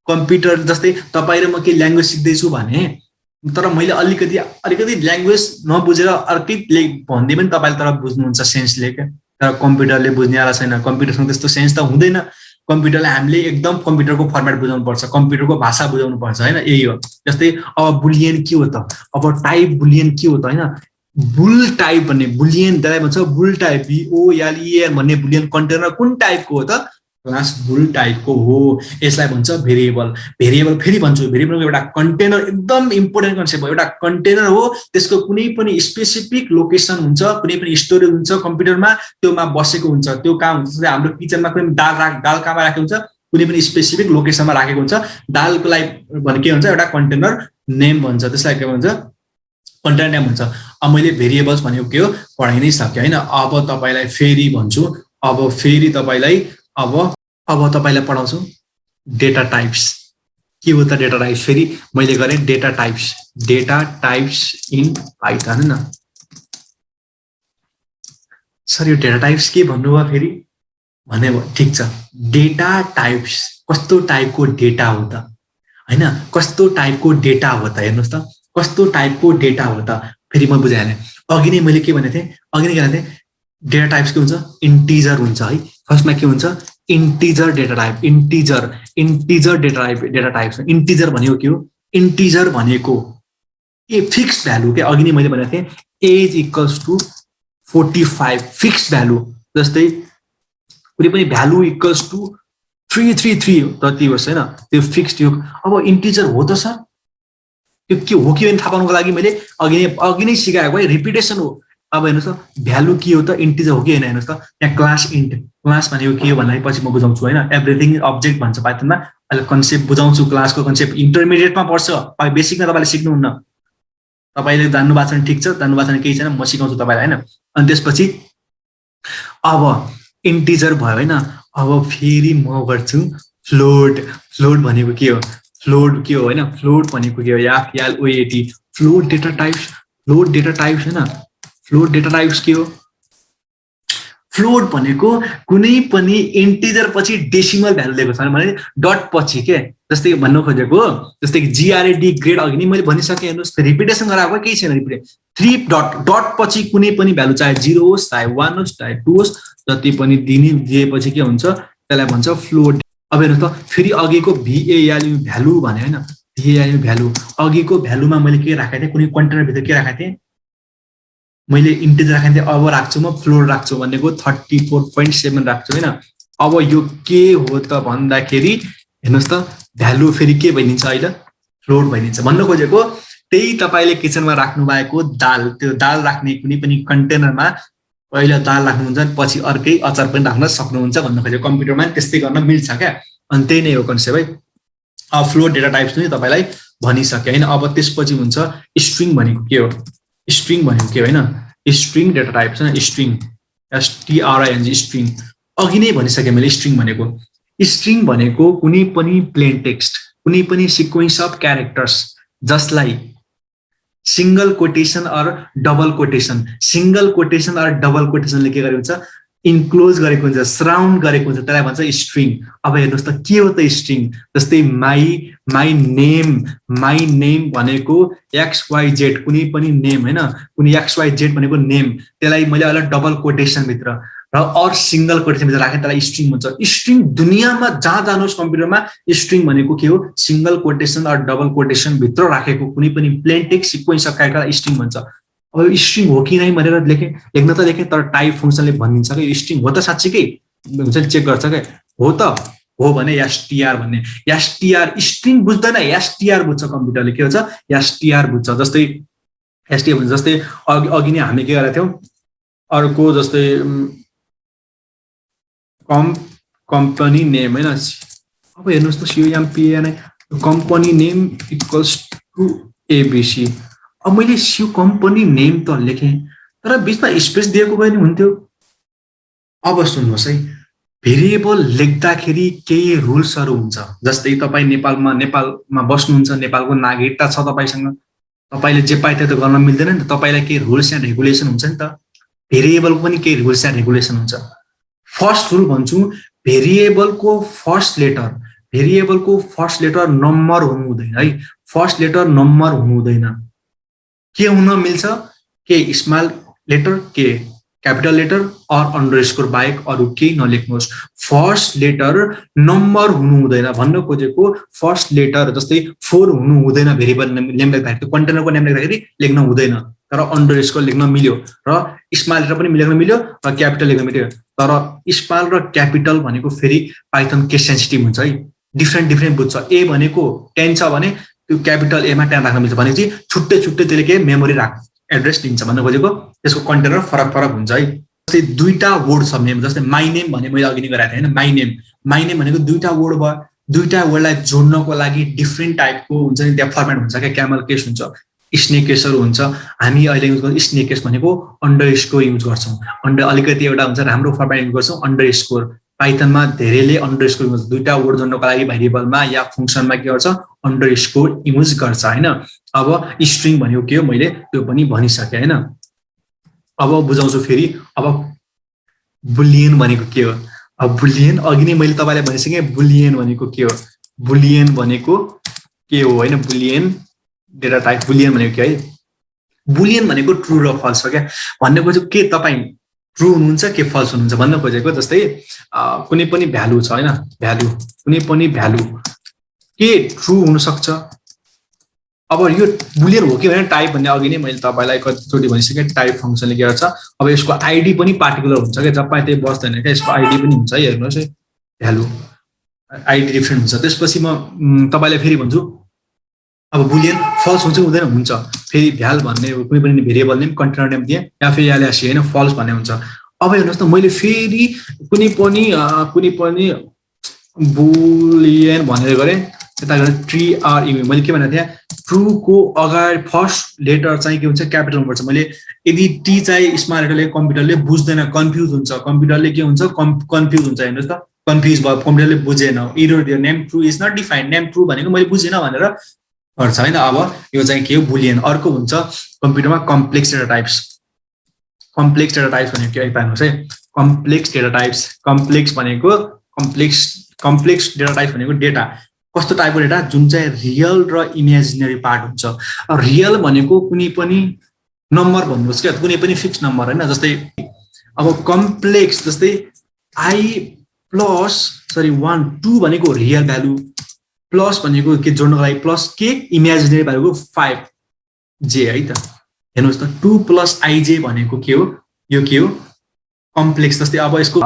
कम्प्युटर जस्तै तपाईँ र म के ल्याङ्ग्वेज सिक्दैछु भने, तर मैले अलिकति ल्याङ्ग्वेज नबुझेर अर्कै भनिदिएँ भने तपाईँले तर बुझ्नुहुन्छ सेन्सले क्या, तर कम्प्युटरले बुझ्नेवाला छैन। कम्प्युटरसँग त्यस्तो सेन्स त हुँदैन। कम्प्युटरलाई हामीले एकदम कम्प्युटरको फर्मेट बुझाउनु पर्छ, कम्प्युटरको भाषा बुझाउनु पर्छ होइन। यही हो। जस्तै अब बुलियन के हो त? अब टाइप बुलियन के हो त होइन। बुल टाइप भन्ने बुलियन त्यसलाई भन्छ बुल टाइप, BOLEAN भन्ने बुलियन कन्टेनर कुन टाइपको हो त? क्लास बुल टाइपको हो। यसलाई भन्छ भेरिएबल। फेरि भन्छु, भेरिएबलको एउटा कन्टेनर, एकदम इम्पोर्टेन्ट कन्सेप्ट हो। एउटा कन्टेनर हो, त्यसको कुनै पनि स्पेसिफिक लोकेसन हुन्छ, कुनै पनि स्टोरेज हुन्छ कम्प्युटरमा, त्योमा बसेको हुन्छ। त्यो कहाँ हुन्छ? जस्तै हाम्रो किचनमा कुनै दाल कहाँमा राखेको हुन्छ, कुनै पनि स्पेसिफिक लोकेसनमा राखेको हुन्छ। दालको लागि भने के हुन्छ, एउटा कन्टेनर नेम भन्छ, त्यसलाई के भन्छ, कन्टेनर नेम हुन्छ। अब मैले भेरिएबल्स भनेको के हो पढाइ नै सकेँ होइन। अब तपाईँलाई फेरि भन्छु, अब तपाईँलाई पढाउँछु डेटा टाइप्स। के हो त डेटा टाइप्स? फेरि मैले गरेँ डेटा टाइप्स इन पाइथन होइन। सर यो डेटा टाइप्स के भन्नुभयो फेरि भने? ठिक छ, डेटा टाइप्स कस्तो टाइपको डेटा हो त होइन, कस्तो टाइपको डेटा हो त? हेर्नुहोस् त, कस्तो टाइपको डेटा हो त? फेरि म बुझाइहालेँ। अघि नै मैले के भनेको थिएँ, डेटा टाइप्स के हुन्छ? इन्टिजर हुन्छ है। फर्स्टमा के हुन्छ? Integer data type, integer data types. Integer भनेको के हो? इन्टिजर भनेको फिक्स्ड भ्यालु के। अघि नै मैले भनेको थिएँ age equals to 45 fixed value. जस्तै कुनै पनि भ्यालु इक्वल्स टु 333 जति होस् होइन, त्यो फिक्स्ड हो। अब इन्टिजर हो त सर? त्यो के हो कि होइन थाहा पाउनुको लागि मैले अघि नै सिकाएको है, रिपिटेसन हो। अब हेर्नुहोस् त, भ्यालु के हो त? इन्टिजर हो कि होइन? हेर्नुहोस् त, यहाँ क्लास इन्ट, क्लास भनेको के हो भन्दाखेरि पछि म बुझाउँछु होइन। एभ्रिथिङ अब्जेक्ट भन्छ पाइथनमा। अहिले कन्सेप्ट बुझाउँछु, क्लासको कन्सेप्ट इन्टरमिडिएटमा पर्छ, बेसिकमा तपाईँले सिक्नुहुन्न। तपाईँले जान्नु भएको छ भने ठिक छ, जान्नु भएको छ भने केही छैन, म सिकाउँछु तपाईँलाई होइन। अनि त्यसपछि अब इन्टिजर भयो होइन। अब फेरि म गर्छु फ्लोट भनेको के हो? फ्लोट के हो होइन? फ्लोट भनेको के हो? FLOAT फ्लोट डेटा टाइप्स होइन। फ्लोट डेटा टाइप्स के हो? फ्लोट भनेको कुनै पनि इन्टिजर पछि डेसिमल भ्यालु दिएको छ भने डट पछि के। जस्तै भन्नु खोजेको, जस्तै GRAD ग्रेड अघि नै मैले भनिसकेँ। हेर्नुहोस्, रिपिटेसन गराएको केही छैन। 3 डट पछि कुनै पनि भ्यालु, चाहे 0 होस्, चाहे 1 होस्, चाहे 2 होस्, जति पनि दिएपछि के हुन्छ, त्यसलाई भन्छ फ्लोट। अब हेर्नुहोस् त, फेरि अघिको VALU भ्यालु भने होइन, VALU भ्यालु, अघिको भ्यालुमा मैले के राखेको थिएँ, कुनै कन्टेनरभित्र के राखेको थिएँ, मैले इन्टिजर राखेको थिएँ। अब राख्छु म फ्लोट राख्छु भनेको 34.7 राख्छु होइन। अब यो के हो त भन्दाखेरि हेर्नुहोस् त, भ्यालु फेरि के भइदिन्छ अहिले? फ्लोट भइदिन्छ। भन्नु खोजेको त्यही तपाईँले किचनमा राख्नु भएको दाल, त्यो दाल राख्ने कुनै पनि कन्टेनरमा पहिला दाल राख्नुहुन्छ, पछि अर्कै अचार पनि राख्न सक्नुहुन्छ भन्नु खोजेको। कम्प्युटरमा त्यस्तै गर्न मिल्छ क्या। अनि त्यही नै हो कन्सेप्ट है। अब फ्लोट डेटा टाइप्स पनि तपाईँलाई भनिसकेँ होइन। अब त्यसपछि हुन्छ स्ट्रिङ भनेको के हो? स्ट्रिङ भनेको के होइन? स्ट्रिङ डेटा टाइप्स होइन। स्ट्रिङ STRING स्ट्रिङ अघि नै भनिसकेँ मैले। स्ट्रिङ भनेको कुनै पनि प्लेन टेक्स्ट, कुनै पनि सिक्वेन्स अफ क्यारेक्टर्स जसलाई single quotation or double quotation, single quotation or double कोटेसनले के गरेको हुन्छ, इन्क्लोज गरेको हुन्छ, सराउन्ड गरेको हुन्छ, त्यसलाई भन्छ स्ट्रिङ। अब हेर्नुहोस् त के हो त स्ट्रिङ, जस्तै माई नेम भनेको XYZ कुनै पनि नेम हैन, कुनै XYZ भनेको नेम, त्यसलाई मैले अलग डबल कोटेसन भित्र र अर सिंगल कोटेसन भित्र राखेँ, त्यसलाई स्ट्रिङ भन्छ। स्ट्रिङ दुनियाँमा जहाँ जानुहोस् कम्प्युटरमा स्ट्रिङ भनेको के हो, single quotation or double quotation भित्र राखेको कुनै पनि प्लेन टेक्स्ट सिक्वेन्स अफ क्यारेक्टरलाई स्ट्रिङ भन्छ। अब स्ट्रिङ हो कि नै भनेर लेख्न त लेखेँ, तर टाइप फङ्सनले भनिदिन्छ कि स्ट्रिङ हो त साँच्चीकै हुन्छ नि, चेक गर्छ क्या, हो त हो भने STR भन्ने, STR स्ट्रिङ बुझ्दैन, STR बुझ्छ कम्प्युटरले, के भन्छ STR बुझ्छ। जस्तै STR भन्छ, जस्तै अघि नै हामी के गरेका थियौँ, अर्को जस्तै कम्पनी नेम हैन, अब हेर्नुहोस् त COMPANI company name equals to ABC। अब मैले कम्पनी नेम त लेखेँ, तर बिचमा स्पेस दिएको भए नि हुन्थ्यो। अब सुन्नुहोस् है, भेरिएबल लेख्दाखेरि केही रुल्सहरू हुन्छ, जस्तै तपाईँ नेपालमा बस्नुहुन्छ, नेपालको नागरिकता छ तपाईँसँग, तपाईँले जे पाए त्यो त गर्न मिल्दैन नि त, तपाईँलाई केही रुल्स एन्ड रेगुलेसन हुन्छ नि त, भेरिएबलको पनि केही रुल्स एन्ड रेगुलेसन हुन्छ। फर्स्ट रुल भन्छु, भेरिएबलको फर्स्ट लेटर नम्बर हुनु हुँदैन है, फर्स्ट लेटर नम्बर हुनु हुँदैन। के हुन मिल्छ, के स्मल लेटर, के क्यापिटल लेटर अर अन्डरस्कोर बाहेक अरू केही नलेख्नुहोस्। फर्स्ट लेटर नम्बर हुनु हुँदैन भन्न खोजेको, फर्स्ट लेटर जस्तै 4 हुनु हुँदैन भेरिएबल नेम लेख्दाखेरि, कन्टेनरको नेम लेख्दाखेरि लेख्न हुँदैन, तर अन्डरस्कोर लेख्न मिल्यो र स्मल लेटर पनि लेख्न मिल्यो र क्यापिटल लेख्न मिल्यो। तर स्मल र क्यापिटल भनेको फेरि पाइथन केस सेन्सिटिभ हुन्छ है, डिफ्रेन्ट बुझ्छ। ए भनेको 10 छ भने त्यो क्यापिटल एमा 10 राख्न मिल्छ भनेपछि छुट्टै त्यसले के मेमोरी एड्रेस दिन्छ भन्न खोजेको, त्यसको कन्टेनर फरक हुन्छ है। जस्तै दुईटा वर्ड छ नेम, जस्तै माई नेम भने मैले अघि नै गराएको थिएँ हैन, माई नेम भनेको दुईटा वर्ड भयो, दुईटा वर्डलाई जोड्नको लागि डिफ्रेन्ट टाइपको हुन्छ नि, त्यहाँ फर्मेट हुन्छ क्या, क्यामल केस हुन्छ, स्नेक केसहरू हुन्छ। हामी अहिले युज गर्छौँ स्नेक केस भनेको अन्डरस्कोर युज गर्छौँ, अलिकति एउटा हुन्छ राम्रो फर्मेट युज गर्छौँ अन्डरस्कोर। पाइथनमा धेरैले अन्डरस्कोर युज, दुईटा वर्ड जोड्नको लागि भेरिएबलमा या फङ्सनमा के गर्छ, अन्डरस्कोर युज गर्छ हैन। अब स्ट्रिङ भनेको के हो मैले त्यो पनि भनिसकेँ हैन। अब बुझाउँछु फेरि, अब बुलियन भनेको के हो। अब बुलियन अघि नै मैले तपाईँलाई भनिसकेँ, बुलियन भनेको के हो, बुलियन भनेको के हो हैन, बुलियन डेटा टाइप, बुलियन भनेको के है, बुलियन भनेको ट्रु र फल्स हो क्या, भन्ने खोजेको के तपाईँ ट्रु हुनुहुन्छ के फल्स हुनुहुन्छ भन्न खोजेको। जस्तै कुनै पनि भ्यालु छ हैन, भ्यालु कुनै पनि भ्यालु के ट्रु हुनसक्छ। अब यो बुलियन हो कि भनेर टाइप भन्ने अघि नै मैले तपाईँलाई कतिचोटि भनिसकेँ, टाइप फङ्सनले के गर्छ, अब यसको आइडी पनि पार्टिकुलर हुन्छ क्या, जब पाए त्यही बस्दैन क्या, यसको आइडी पनि हुन्छ है, हेर्नुहोस् है, भ्यालु आइडी डिफ्रेन्ट हुन्छ। त्यसपछि म तपाईँलाई फेरि भन्छु, अब बुलियन फल्स हुन्छ कि हुँदैन, हुन्छ। फेरि भ्याल भन्ने कुनै पनि भेरिएबल नेम कन्टेनर नेम दिएँ, या फेरि एलएससी होइन फल्स भन्ने हुन्छ। अब हेर्नुहोस् त, मैले फेरि कुनै पनि बुलियन भनेर गरेँ, यता गएर TRU मैले के भनेको थिएँ, ट्रुको अगाडि फर्स्ट लेटर चाहिँ के हुन्छ, क्यापिटल हुनुपर्छ। मैले यदि टी चाहिँ स्मल लेटरले कम्प्युटरले बुझ्दैन, कन्फ्युज हुन्छ, कम्प्युटरले के हुन्छ, कन्फ्युज हुन्छ। हेर्नुहोस् त, कन्फ्युज भयो, कम्प्युटरले बुझेन, एरर दियो, name true is not defined, name true भनेको मैले बुझेन भनेर गर्छ हैन। अब यो चाहिँ के हो, बुलियन। अर्को हुन्छ कम्प्युटरमा complex data types. Complex data types भनेको के पाउनुहोस् है, complex data types, complex data types भनेको डेटा कस्तो टाइपको डेटा, जुन चाहिँ रियल र इमेजिनरी पार्ट हुन्छ। अब रियल भनेको कुनै पनि नम्बर भन्नुहोस् क्या, कुनै पनि फिक्स नम्बर हैन। जस्तै अब कम्प्लेक्स जस्तै (1 2 भनेको रियल भ्यालु, प्लस भनेको के जोड्नको लागि प्लस के इमेजिनरी भ्यालुको 5j है त। हेर्नुहोस् त, 2 + ij भनेको के हो, यो के हो, कम्प्लेक्स। जस्तै अब यसको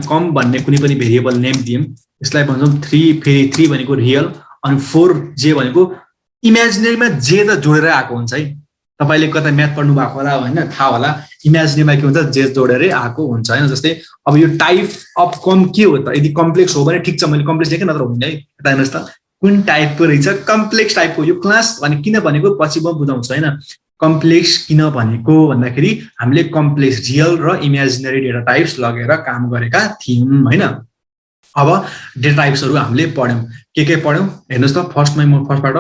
com भन्ने कुनै पनि भेरिएबल नेम दियौँ, यसलाई भन्छौँ 3, फेरि 3 भनेको रियल, अनि 4j भनेको इमेजिनरीमा जे त जोडेर आएको हुन्छ है। तपाईँले कतै म्याथ पढ्नु भएको होला होइन, थाहा होला, इमेजिनरीमा के हुन्छ, जे जोडेरै आएको हुन्छ होइन। जस्तै अब यो टाइप अफ कम के हो त, यदि कम्प्लेक्स हो भने ठिक छ, मैले कम्प्लेक्स लेखेँ, नत्र हुँदैन है। यता हेर्नुहोस् त, कुन टाइपको रहेछ, कम्प्लेक्स टाइपको। यो क्लास भने किन भनेको पछि म बुझाउँछु होइन। कम्प्लेक्स किन भनेको भन्दाखेरि हामीले कम्प्लेक्स रियल र इमेजिनरी डेटा टाइप्स लगेर काम गरेका थियौँ होइन। अब डेटा टाइप्सहरू हामीले पढ्यौँ, के पढ्यौँ हेर्नुहोस् त। फर्स्टमै म फर्स्टबाट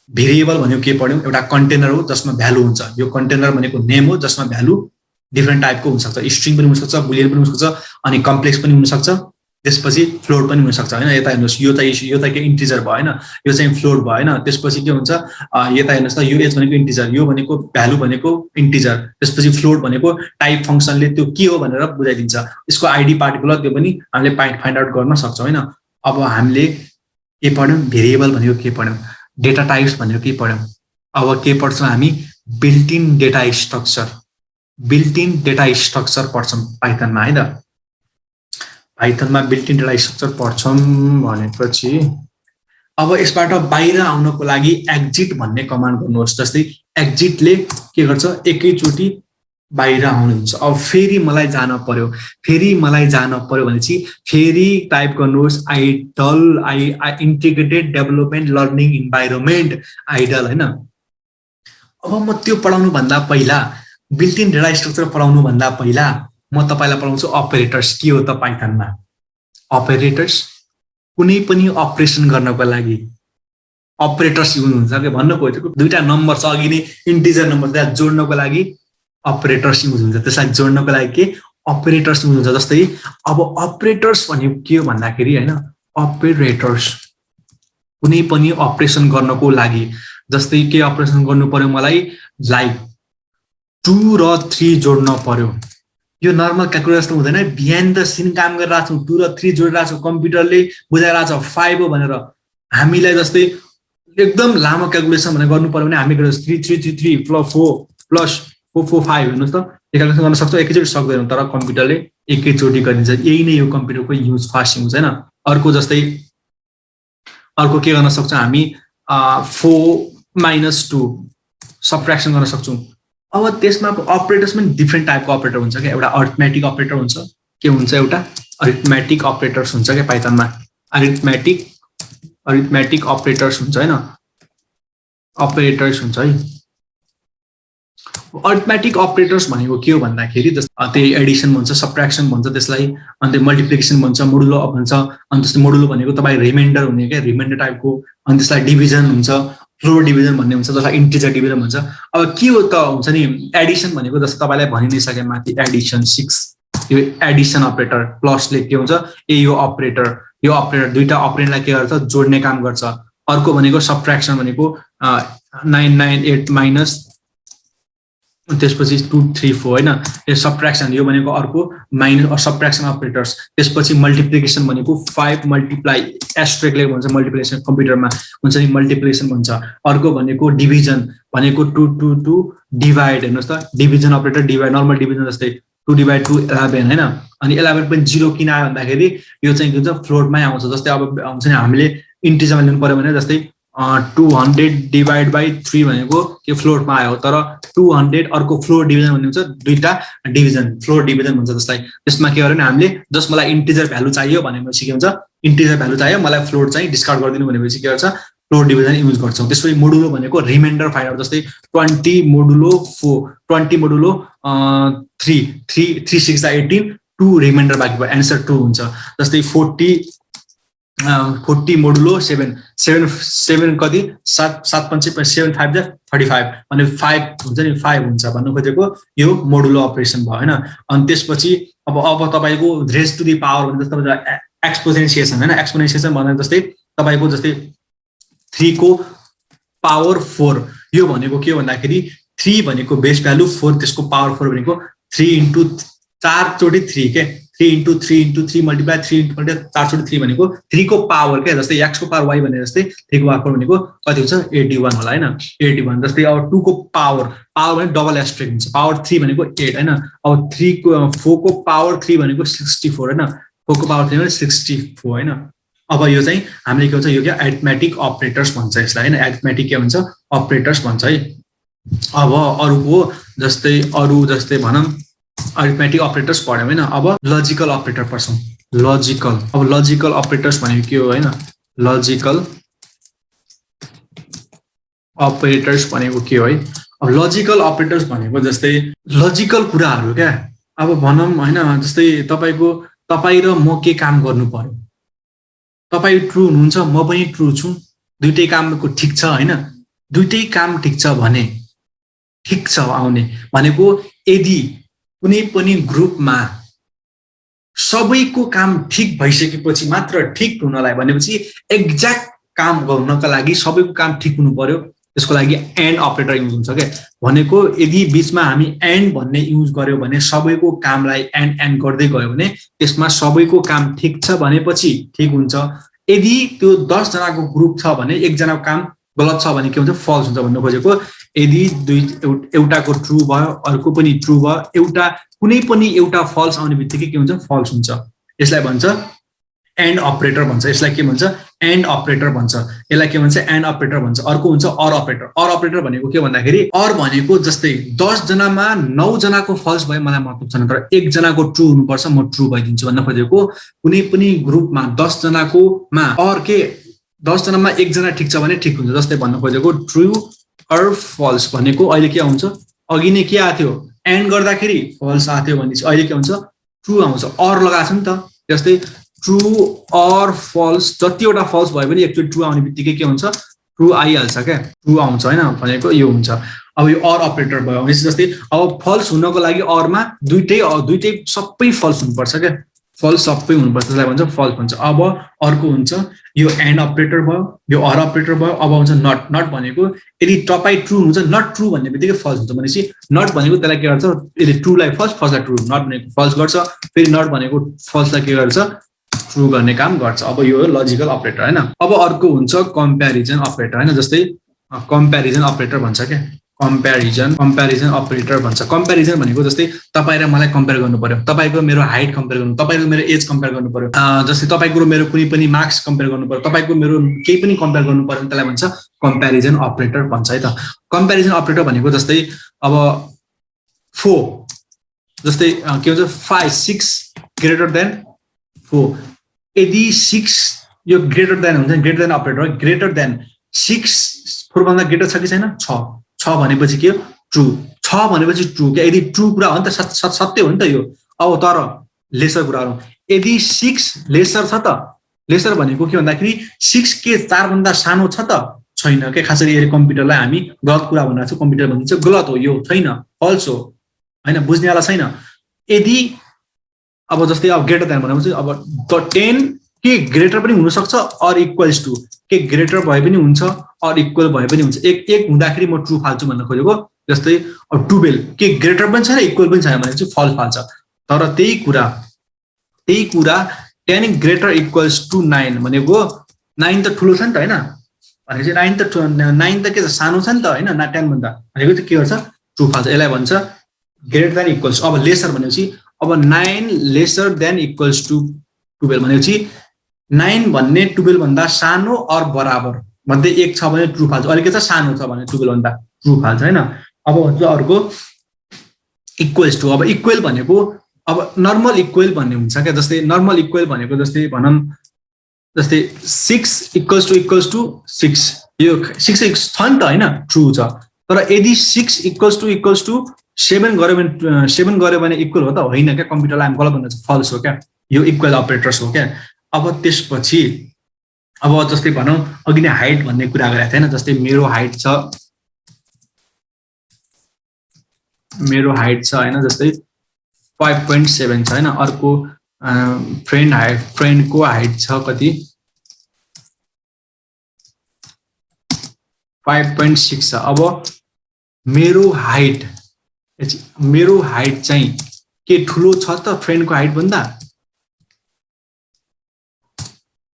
भेरिएबल भनेको के पढ्यौँ, एउटा कन्टेनर हो जसमा भ्यालु हुन्छ। यो कन्टेनर भनेको नेम हो जसमा भ्यालु डिफ्रेन्ट टाइपको हुनसक्छ, स्ट्रिङ पनि हुनसक्छ, बुलियन पनि हुनसक्छ, अनि कम्प्लेक्स पनि हुनसक्छ, त्यसपछि फ्लोट पनि हुनसक्छ होइन। यता हेर्नुहोस्, यो चाहिँ के इन्टिजर भयो होइन, यो चाहिँ फ्लोट भयो होइन। त्यसपछि के हुन्छ, यता हेर्नुहोस् त, यो एज भनेको इन्टिजर, यो भनेको भ्यालु भनेको इन्टिजर, त्यसपछि फ्लोट भनेको टाइप फङ्सनले त्यो के हो भनेर बुझाइदिन्छ, यसको आइडी पार्टिकुलर त्यो पनि हामीले फाइन्ड आउट गर्न सक्छौँ होइन। अब हामीले के पढ्यौँ, भेरिएबल भनेको के पढ्यौँ, डेटा टाइप्स भनेको के पढ्यौँ। अब के पढ्छौँ हामी, built-in data structure, built-in data structure पढ्छौँ पाइथनमा है त। पाइथनमा बिल्ट-इन डेटा स्ट्रक्चर पढ्छौँ भनेपछि अब यसबाट बाहिर आउनको लागि एक्जिट भन्ने कमान्ड गर्नुहोस्। जस्तै एक्जिटले के गर्छ, एकैचोटि बाहिर आउनुहुन्छ। अब फेरि मलाई जान पर्यो भनेपछि फेरि टाइप गर्नुहोस् IDLE, integrated development learning environment, IDLE होइन। अब म त्यो पढाउनु भन्दा पहिला, बिल्ट-इन डेटा स्ट्रक्चर पढाउनु भन्दा पहिला म तपाईँलाई पढाउँछु अपरेटर्स के हो त पाइथनमा। अपरेटर्स कुनै पनि अपरेसन गर्नको लागि अपरेटर्स युज हुन्छ कि भन्नु खोजेको, दुईटा नम्बर छ अघि नै इन्टिजर नम्बर, त्यहाँ जोड्नको लागि अपरेटर्स युज हुन्छ, त्यसलाई जोड्नको लागि के अपरेटर्स युज हुन्छ। जस्तै अब अपरेटर्स भनेको के हो भन्दाखेरि होइन, अपरेटर्स कुनै पनि अपरेसन गर्नको लागि, जस्तै के अपरेसन गर्नु पर्यो मलाई, लाइक 2 र 3 जोड्न पर्यो। यो नर्मल क्यालकुलेटर त हुँदैन, बिहाइन्ड द सिन काम गरिरहेको छौँ, 2 र 3 जोडिरहेको छौँ, कम्प्युटरले बुझाइरहेको छ 5 हो भनेर। हामीलाई जस्तै एकदम लामो क्यालकुलेसन भनेर गर्नु पर्यो भने हामी 3 प्लस 4 प्लस 4 4 5 हेर्नुहोस् त, यो क्यालकुलेसन गर्न सक्छौँ, एकैचोटि सक्दैनौँ, तर कम्प्युटरले एकैचोटि गरिदिन्छ। यही नै यो कम्प्युटरको युज, फास्ट युज होइन। अर्को जस्तै अर्को के गर्न सक्छौँ हामी, 4 - 2 सबट्र्याक्सन गर्न सक्छौँ। अब त्यसमा अपरेटर्स पनि डिफ्रेन्ट टाइपको अपरेटर हुन्छ क्या। एउटा अरिथमेटिक अपरेटर हुन्छ, के हुन्छ, एउटा अरिथमेटिक अपरेटर्स हुन्छ क्या पाइथनमा, अरिथमेटिक अपरेटर्स हुन्छ होइन, अपरेटर्स हुन्छ है। अरिथमेटिक अपरेटर्स भनेको के हो भन्दाखेरि जस्तै त्यही एडिसन भन्छ, सबट्र्याक्सन भन्छ त्यसलाई, अनि मल्टिप्लिकेसन भन्छ, मोडुलो भन्छ, अनि त्यस्तो मोडुलो भनेको तपाईँ रिमाइन्डर हुने क्या, रिमाइन्डर टाइपको, अनि त्यसलाई डिभिजन हुन्छ, फ्लोर डिभिजन भन्ने हुन्छ, जसलाई इन्टिजर डिभिजन भन्छ। अब के हो त हुन्छ नि, एडिसन भनेको जस्तो तपाईँलाई भनि नै सके माथि, एडिसन 6, यो एडिसन अपरेटर, प्लसले के हुन्छ, यो अपरेटर दुईटा अपरेटरलाई के गर्छ, जोड्ने काम गर्छ। अर्को भनेको सबट्र्याक्सन भनेको 9 9 8 माइनस, त्यसपछि 2 3 4 होइन, यो सबट्र्याक्सन, यो भनेको अर्को माइनस सबट्र्याक्सन अपरेटर्स। त्यसपछि मल्टिप्लिकेसन भनेको 5 मल्टिप्लाई, एस्ट्रेकले भन्छ मल्टिप्लिकेसन, कम्प्युटरमा हुन्छ नि मल्टिप्लिकेसन भन्छ। अर्को भनेको डिभिजन भनेको 2 2 2 डिभाइड, हेर्नुहोस् त, division operator divide, normal division जस्तै 2 / 2 11 होइन। अनि 11 पनि 0 किन आयो भन्दाखेरि यो चाहिँ के हुन्छ, फ्लोटमै आउँछ। जस्तै अब हुन्छ नि हामीले इन्टिजरमा लिनु पर्यो भने जस्तै 200 / 3 भनेको त्यो फ्लोटमा आयो, तर 200 अर्को फ्लोर डिभिजन भन्ने हुन्छ, दुईटा डिभिजन, फ्लोर डिभिजन भन्छ जसलाई। त्यसमा के गर्यो भने हामीले जस्ट मलाई इन्टिजर भ्यालु चाहियो भनेपछि के हुन्छ, इन्टिजर भ्यालु चाहियो, मलाई फ्लोट चाहिँ डिस्कार्ड गरिदिनु भनेपछि के गर्छ, फ्लोर डिभिजन युज गर्छौँ। त्यसपछि मोडुलो भनेको रिमाइन्डर फाइन्ड आउट, जस्तै 20 मोडुलो 4, 20 मोडुलो 3 3 3 6 18, 2 रिमाइन्डर बाँकी भयो, एन्सर 2 हुन्छ। जस्तै 40 मोडुलो 7 7 7 कति, 7 7 5 7 5 35 अनि 5 हुन्छ नि, 5 हुन्छ भन्नु खोजेको, यो मोडुलो अपरेसन भयो होइन। अनि त्यसपछि अब तपाईँको रेज टु दी पावर भने जस्तो एक्सपोनेन्सिएसन होइन, एक्सपोनेन्सिएसन भन्दा जस्तै तपाईँको जस्तै 3 को पावर 4, यो भनेको के हो भन्दाखेरि 3 भनेको बेस भ्यालु, 4 त्यसको पावर 4 भनेको 3 × 4 चोटि 3 के, 3 × 3 × 3 मल्टिप्लाई 3 × 4 चोटि 3 भनेको 3 को पावर क्या। जस्तै x को पावर y भने जस्तै 3 को पावर भनेको कति हुन्छ, 81 होला होइन, 81। जस्तै अब 2 को पावर भने डबल एस्ट्रिक हुन्छ, पावर 3 भनेको 8 होइन। अब 4 को पावर 3 भनेको 64 होइन, 4 को पावर 3 भने 64 होइन। अब यो चाहिँ हामीले के भन्छ, यो क्या एरिथमेटिक अपरेटर्स भन्छ यसलाई होइन, एरिथमेटिक के भन्छ, अपरेटर्स भन्छ है। अब अरूको जस्तै भनौँ अरिथमेटिक अपरेटर्स पढ्यौँ होइन। अब लजिकल अपरेटर पढ्छौँ, लजिकल। अब लजिकल अपरेटर्स भनेको के हो होइन, लजिकल अपरेटर्स भनेको के हो है। अब लजिकल अपरेटर्स भनेको जस्तै लजिकल कुराहरू क्या। अब भनौँ होइन, जस्तै तपाईँ र म के काम गर्नु पर्यो, तपाईँ ट्रु हुनुहुन्छ, म पनि ट्रु छु, दुइटै कामको ठिक छ होइन, दुईटै काम ठिक छ भने ठिक छ आउने भनेको यदि कुनै पनि ग्रुपमा सबैको काम ठिक भइसकेपछि मात्र ठिक हुनलाई भनेपछि एक्ज्याक्ट काम गर्नका लागि सबैको काम ठिक हुनु पर्यो त्यसको लागि एन्ड अपरेटर युज हुन्छ के भनेको यदि बीचमा हामी एन्ड भन्ने युज गर्यो भने सबैको कामलाई एन्ड गर्दै गयो भने त्यसमा सबैको काम ठिक छ भनेपछि ठिक हुन्छ यदि त्यो 10 जनाको ग्रुप छ भने एकजनाको काम गलत छ भने के हुन्छ फल्स हुन्छ भन्नु खोजेको यदि एउटाको ट्रु भयो अर्को पनि ट्रु भयो एउटा कुनै पनि एउटा फल्स आउने बित्तिकै के हुन्छ फल्स हुन्छ यसलाई भन्छ एन्ड अपरेटर भन्छ यसलाई के भन्छ एन्ड अपरेटर भन्छ यसलाई के भन्छ एन्ड अपरेटर भन्छ अर्को हुन्छ अर अपरेटर भनेको के भन्दाखेरि अर भनेको जस्तै 10 जनामा 9 जनाको फल्स भयो मलाई मतलब छैन तर एक जनाको ट्रु हुनुपर्छ म ट्रु भइदिन्छु भन्न खोजेको कुनै पनि ग्रुपमा 10 जनाको मा अर के 10 जनामा एक जना ठिक छ भने ठिक हुन्छ जस्तै भन्न खोजेको ट्रु अर फल्स भनेको अहिले के आउँछ अघि नै के आथ्यो एन्ड गर्दाखेरि फल्स आथ्यो भने अहिले के हुन्छ ट्रु आउँछ अर लगाएको छ नि त जस्तै ट्रु अर फल्स जतिवटा फल्स भयो भने एकचोटि ट्रु आउने बित्तिकै के हुन्छ ट्रु आइहाल्छ क्या ट्रु आउँछ हैन भनेको यो हुन्छ अब यो अर अपरेटर भयो भनेपछि जस्तै अब फल्स हुनको लागि अरमा दुईटै सबै फल्स हुनुपर्छ क्या फल्स सबै हुनुपर्छ त्यसलाई भन्छ फल्स भन्छ अब अर्को हुन्छ यो एन्ड अपरेटर भयो यो अर अपरेटर भयो अब आउँछ नट भनेको यदि तपाई ट्रु हुन्छ नट ट्रु भन्ने बित्तिकै फल्स हुन्छ भनेपछि नट भनेको त्यसलाई के गर्छ यदि ट्रुलाई फल्सलाई ट्रु नट भनेको फल्स गर्छ फेरि नट भनेको फल्सलाई के गर्छ ट्रु गर्ने काम गर्छ अब यो लजिकल अपरेटर हैन अब अर्को हुन्छ कम्प्यारिजन अपरेटर हैन जस्तै कम्प्यारिजन अपरेटर भन्छ के कम्प्यारिजन अपरेटर भन्छ कम्प्यारिजन भनेको जस्तै तपाई र मलाई कम्पेयर गर्नु पर्यो तपाईको मेरो हाइट कम्पेयर गर्नु तपाईको मेरो एज कम्पेयर गर्नु पर्यो जस्तै तपाईको र मेरो कुनै पनि मार्क्स कम्पेयर गर्नु पर्यो तपाईको मेरो केही पनि कम्पेयर गर्नु पर्यो त्यसलाई भन्छ कम्प्यारिजन अपरेटर भन्छ है त कम्प्यारिजन अपरेटर भनेको जस्तै अब 4 जस्तै के हुन्छ 5 6 ग्रेटर देन 4 यदि 6 यो ग्रेटर देन हुन्छ greater than operator greater than 6 4 भन्दा ग्रेटर छ कि छैन 6 भनेपछि के ट्रु 6 भनेपछि ट्रु के यदि ट्रु कुरा हो नि त सत्य हो नि त यो अब तर लेसर कुरा हो यदि 6 लेसर छ त लेसर भनेको के भन्दाखेरि 6 के 4 भन्दा सानो छ त छैन के खासरी यो कम्प्युटरलाई हामी गलत कुरा भनिरहेको छौं कम्प्युटर भनिन्छ गलत हो यो छैन फल्स हो हैन बुझ्नेवाला छैन यदि अब जस्तै अब ग्रेटर देन भनेपछि अब 10 के ग्रेटर पनि हुन सक्छ अर इक्वल्स टु के ग्रेटर भए पनि हुन्छ अर इक्वल भए पनि हुन्छ एक हुँदाखेरि म ट्रु फाल्छु भन्न खोजेको जस्तै अब 12 के ग्रेटर पनि छैन इक्वल पनि छैन भने चाहिँ फल्स फाल्छ तर त्यही कुरा 10 ग्रेटर इक्वल्स टु 9 भनेको 9 त ठुलो छ नि त हैन भनेपछि 9 त के सानो छ नि त हैन 10 भन्दा भनेको चाहिँ के गर्छ ट्रु फाल्छ यसलाई भन्छ ग्रेटर देन इक्वल्स अब लेसर भनेपछि अब 9 लेसर देन इक्वल्स टु 12 भनेपछि 9 भन्ने 12 भन्दा सानो अर बराबर मध्ये एक छ भने ट्रु फाल्छ अहिले के छ सानो छ भने 12 भन्दा ट्रु फाल्छ हैन अब हुन्छ अर्को इक्वल्स टु अब इक्वल भनेको अब नर्मल इक्वल भन्ने हुन्छ क्या जस्तै नर्मल इक्वल भनेको जस्तै भनौं जस्तै 6 इक्वल्स टु 6 यो 6 छ नि त हैन ट्रु छ तर यदि 6 इक्वल्स टु 7 गरे भने इक्वल हो त होइन क्या कम्प्युटरलाई हामी गलत भन्छ फल्स हो क्या यो इक्वल अपरेटर्स हो क्या अब त्यसपछि अब जस्तै भनौं अघि नै हाइट भन्ने कुरा गरेको थिएन जस्तै मेरो हाइट छ हैन जस्तै 5.7 छ हैन अर्को फ्रेन्डको हाइट छ कति 5.6 छ अब मेरो हाइट चाहिँ के ठुलो छ त फ्रेन्डको हाइट भन्दा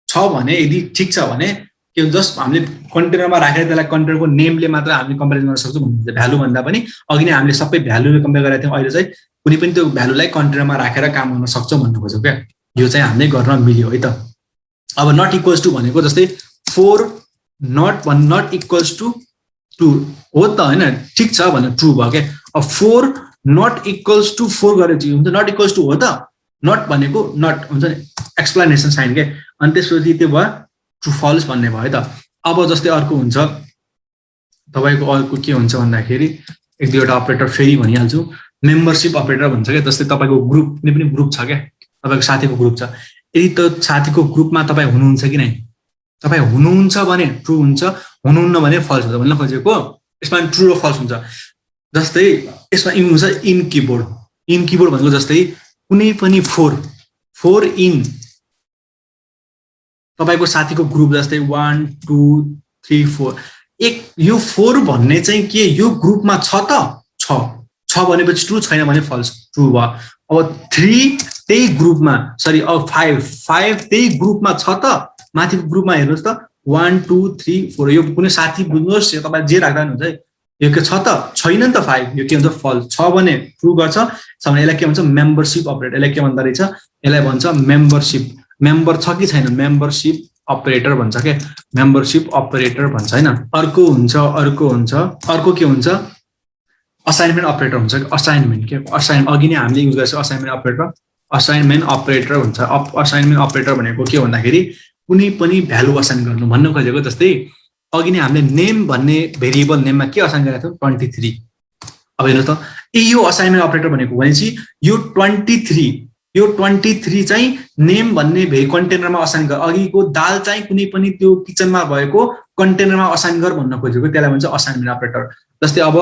छ भने यदि ठीक छ भने के जस्ट हामीले कन्टेनरमा राखेर त्यसलाई कन्टेनरको नेमले मात्र हामीले कम्पेयर गर्न सक्छौं भन्नुहुन्छ भ्यालु भन्दा पनि अघि नै हामीले सबै भ्यालुले कम्पेयर गरेका थियौं अहिले चाहिँ कुनै पनि त्यो भ्यालुलाई कन्टेनरमा राखेर काम गर्न सक्छौं भन्नु खोजेको क्या यो चाहिँ हामीले गर्न मिल्यो है त अब नट इक्वल्स टु भनेको जस्तै 4 नट इक्वल्स टु 2 हो त हैन ठीक छ भने ट्रु भयो के अब 4 नट इक्वल्स टु 4 गरेपछि हुन्छ नट इक्वल्स टु हो त नट भनेको नट हुन्छ नि एक्सप्लेनेसन साइन के अनि त्यसपछि त्यो भयो ट्रु फल्स भन्ने भयो त अब जस्तै अर्को हुन्छ तपाईको अर्को के हुन्छ भन्दाखेरि एक दुईवटा अपरेटर फेरि भनिहाल्छु मेम्बरशिप अपरेटर भन्छ के जस्तै तपाईको ग्रुप कुनै पनि ग्रुप छ के तपाईको साथीको ग्रुप छ यदि त साथीको ग्रुपमा तपाई हुनुहुन्छ कि नै तपाई हुनुहुन्छ भने ट्रु हुन्छ हुनुहुन्न भने फल्स हुन्छ भन्न खोजेको यसमा ट्रु र फल्स हुन्छ जस्तै यसमा इन हुन्छ इन किबोर्ड भनेको जस्तै कुनै पनि 4 इन तपाईको साथीको ग्रुप जस्तै 1 2 3 4 एक यो 4 भन्ने चाहिँ के यो ग्रुपमा छ त छ भनेपछि ट्रु छैन भने फल्स ट्रु भयो अब 3 त्यही ग्रुपमा सरी अब 5 त्यही ग्रुपमा छ त माथिको ग्रुपमा हेर्नुस् त 1 2 3 4 यो कुनै साथी बुझ्नुहोस् यो तपाईँ जे राख्दा हुन्छ है यो के छ त छैन नि त 5 यो के हुन्छ फल्स छ भने ट्रु गर्छ भने यसलाई के भन्छ मेम्बरशिप अपरेटर यसलाई के भन्दो रहेछ यसलाई भन्छ मेम्बरशिप मेम्बर छ कि छैन मेम्बरशिप अपरेटर भन्छ के मेम्बरशिप अपरेटर भन्छ हैन अर्को के हुन्छ असाइनमेन्ट अपरेटर हुन्छ असाइनमेन्ट अघि नै हामीले युज गरेको असाइनमेन्ट अपरेटर हुन्छ असाइनमेन्ट अपरेटर भनेको के भन्दाखेरि कुनै पनि भ्यालु असाइन गर्नु भन्न खोजेको जस्तै अघि नै हामीले नेम भन्ने भेरिएबल नेममा के असाइन गरेको थियौं 23 अब हेर्नुस् त यो असाइनमेन्ट अपरेटर भनेको भनेपछि यो 23 चाहिँ नेम भन्ने कन्टेनरमा असाइन गर अघिको दाल चाहिँ कुनै पनि त्यो किचनमा भएको कन्टेनरमा असाइन गर भन्न खोजेको त्यसलाई भन्छ असाइनमेन्ट अपरेटर जस्तै अब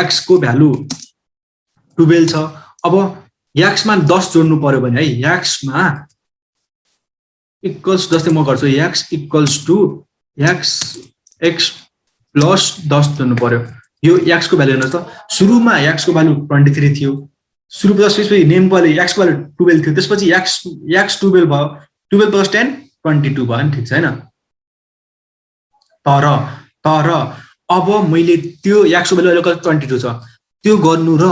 x को भ्यालु 12 छ अब x मा 10 जोड्नु पर्यो भने है x मा इक्वल्स जस्तै म गर्छु x equals to x plus 10 जोड्नु पर्यो यो x को भ्यालु हेर्नुस् त सुरुमा x को भ्यालु 23 थियो सुरु त्यसपछि नेम पनि x को भ्यालु 12 थियो त्यसपछि x 12 भयो 12 प्लस 10 22 भयो नि ठीक छ हैन तर अब मैले त्यो x को भ्यालु अहिले 22 छ त्यो गर्नु र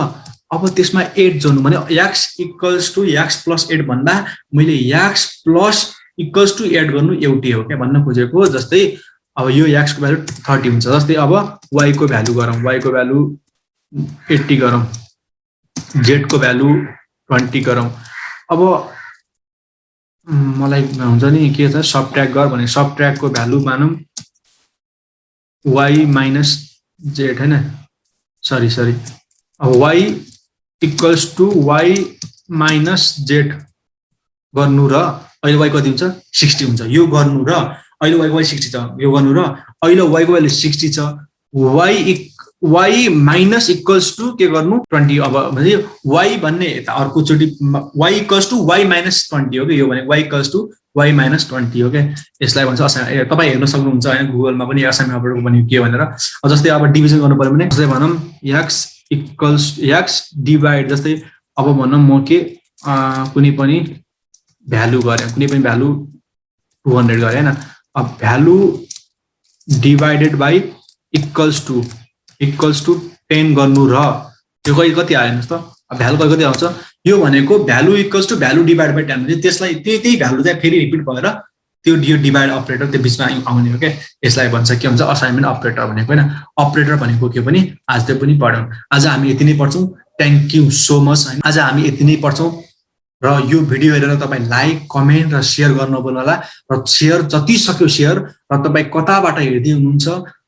अब त्यसमा 8 जोड्नु भने x equals to x plus 8 भन्दा मैले x प्लस इक्वल्स टु 8 गर्नु एउटै हो के भन्न खोजेको जस्तै अब यो x को भ्यालु 30 हुन्छ जस्तै अब y को भ्यालु गरौँ y को भ्यालु 80 गरौँ z को भ्यालु 20 गरौँ अब मलाई हुन्छ नि के छ सबट्र्याक्ट गर भने सबट्र्याक्ट को भ्यालु मानौँ y माइनस z हैन सरी अब y equals to y minus z गर्नु र अहिले y कति हुन्छ 60 हुन्छ यो गर्नु र अहिले y को भ्यालु 60 छ यो गर्नु र अहिले y को भ्यालु 60 छ y माइनस इक्वल्स टु के गर्नु 20 अब भने y भन्ने यता अर्को चोटी y equals to y minus 20 हो के यो भने y equals to y minus 20 हो के यसलाई भन्छ असाइन तपाई हेर्न सक्नुहुन्छ हैन गुगलमा पनि असाइनमेन्ट अपरेटर पनि के भनेर जस्तै अब डिभिजन गर्नु पर्यो भने जस्तै भनौं x इक्वल्स x डिवाइड जस्तै अब भनौं म के कुनै पनि भ्यालु गरे कुनै पनि भ्यालु 200 गरे हैन अब value divided by equals to 10 गर्नु र यो कति आयो हेर्नुस् त भ्यालु कति आउँछ यो भनेको value equals to value divide by 10 हुन्छ त्यसलाई त्यही भ्यालु चाहिँ फेरि रिपिट भएर त्यो डिवाइड अपरेटर त्यो बीचमा आउने हो के यसलाई भन्छ के भन्छ असाइनमेन्ट अपरेटर भनेको हैन अपरेटर भनेको के पनि आज त्यो पनि पढ्यौं आज हामी यति नै पढ्छौं थ्यांक यू सो मच आज हामी यति नै पढ्छौं र यो भिडियो हेरेर तपाई लाइक कमेन्ट र शेयर गर्न नभुल्नु होला र शेयर जति सक्यो शेयर र तपाई कताबाट हेर्दै हुनुहुन्छ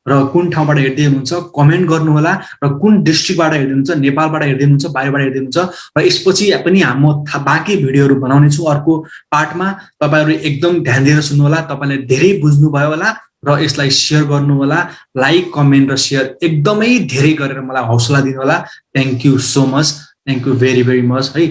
र कुन ठाउँबाट हेर्दै हुनुहुन्छ कमेन्ट गर्नु होला र कुन डिस्ट्रिक्टबाट हेर्दै हुनुहुन्छ नेपालबाट हेर्दै हुनुहुन्छ बाहिरबाट हेर्दै हुनुहुन्छ र यसपछि पनि म बाँकी भिडियोहरु बनाउने छु अर्को पार्टमा तपाईहरु एकदम ध्यान दिएर सुन्नु होला तपाईले धेरै बुझ्नु भयो होला र यसलाई शेयर गर्नु होला लाइक कमेन्ट र शेयर एकदमै धेरै गरेर मलाई हौसला दिनु होला thank you so much thank you very very much है।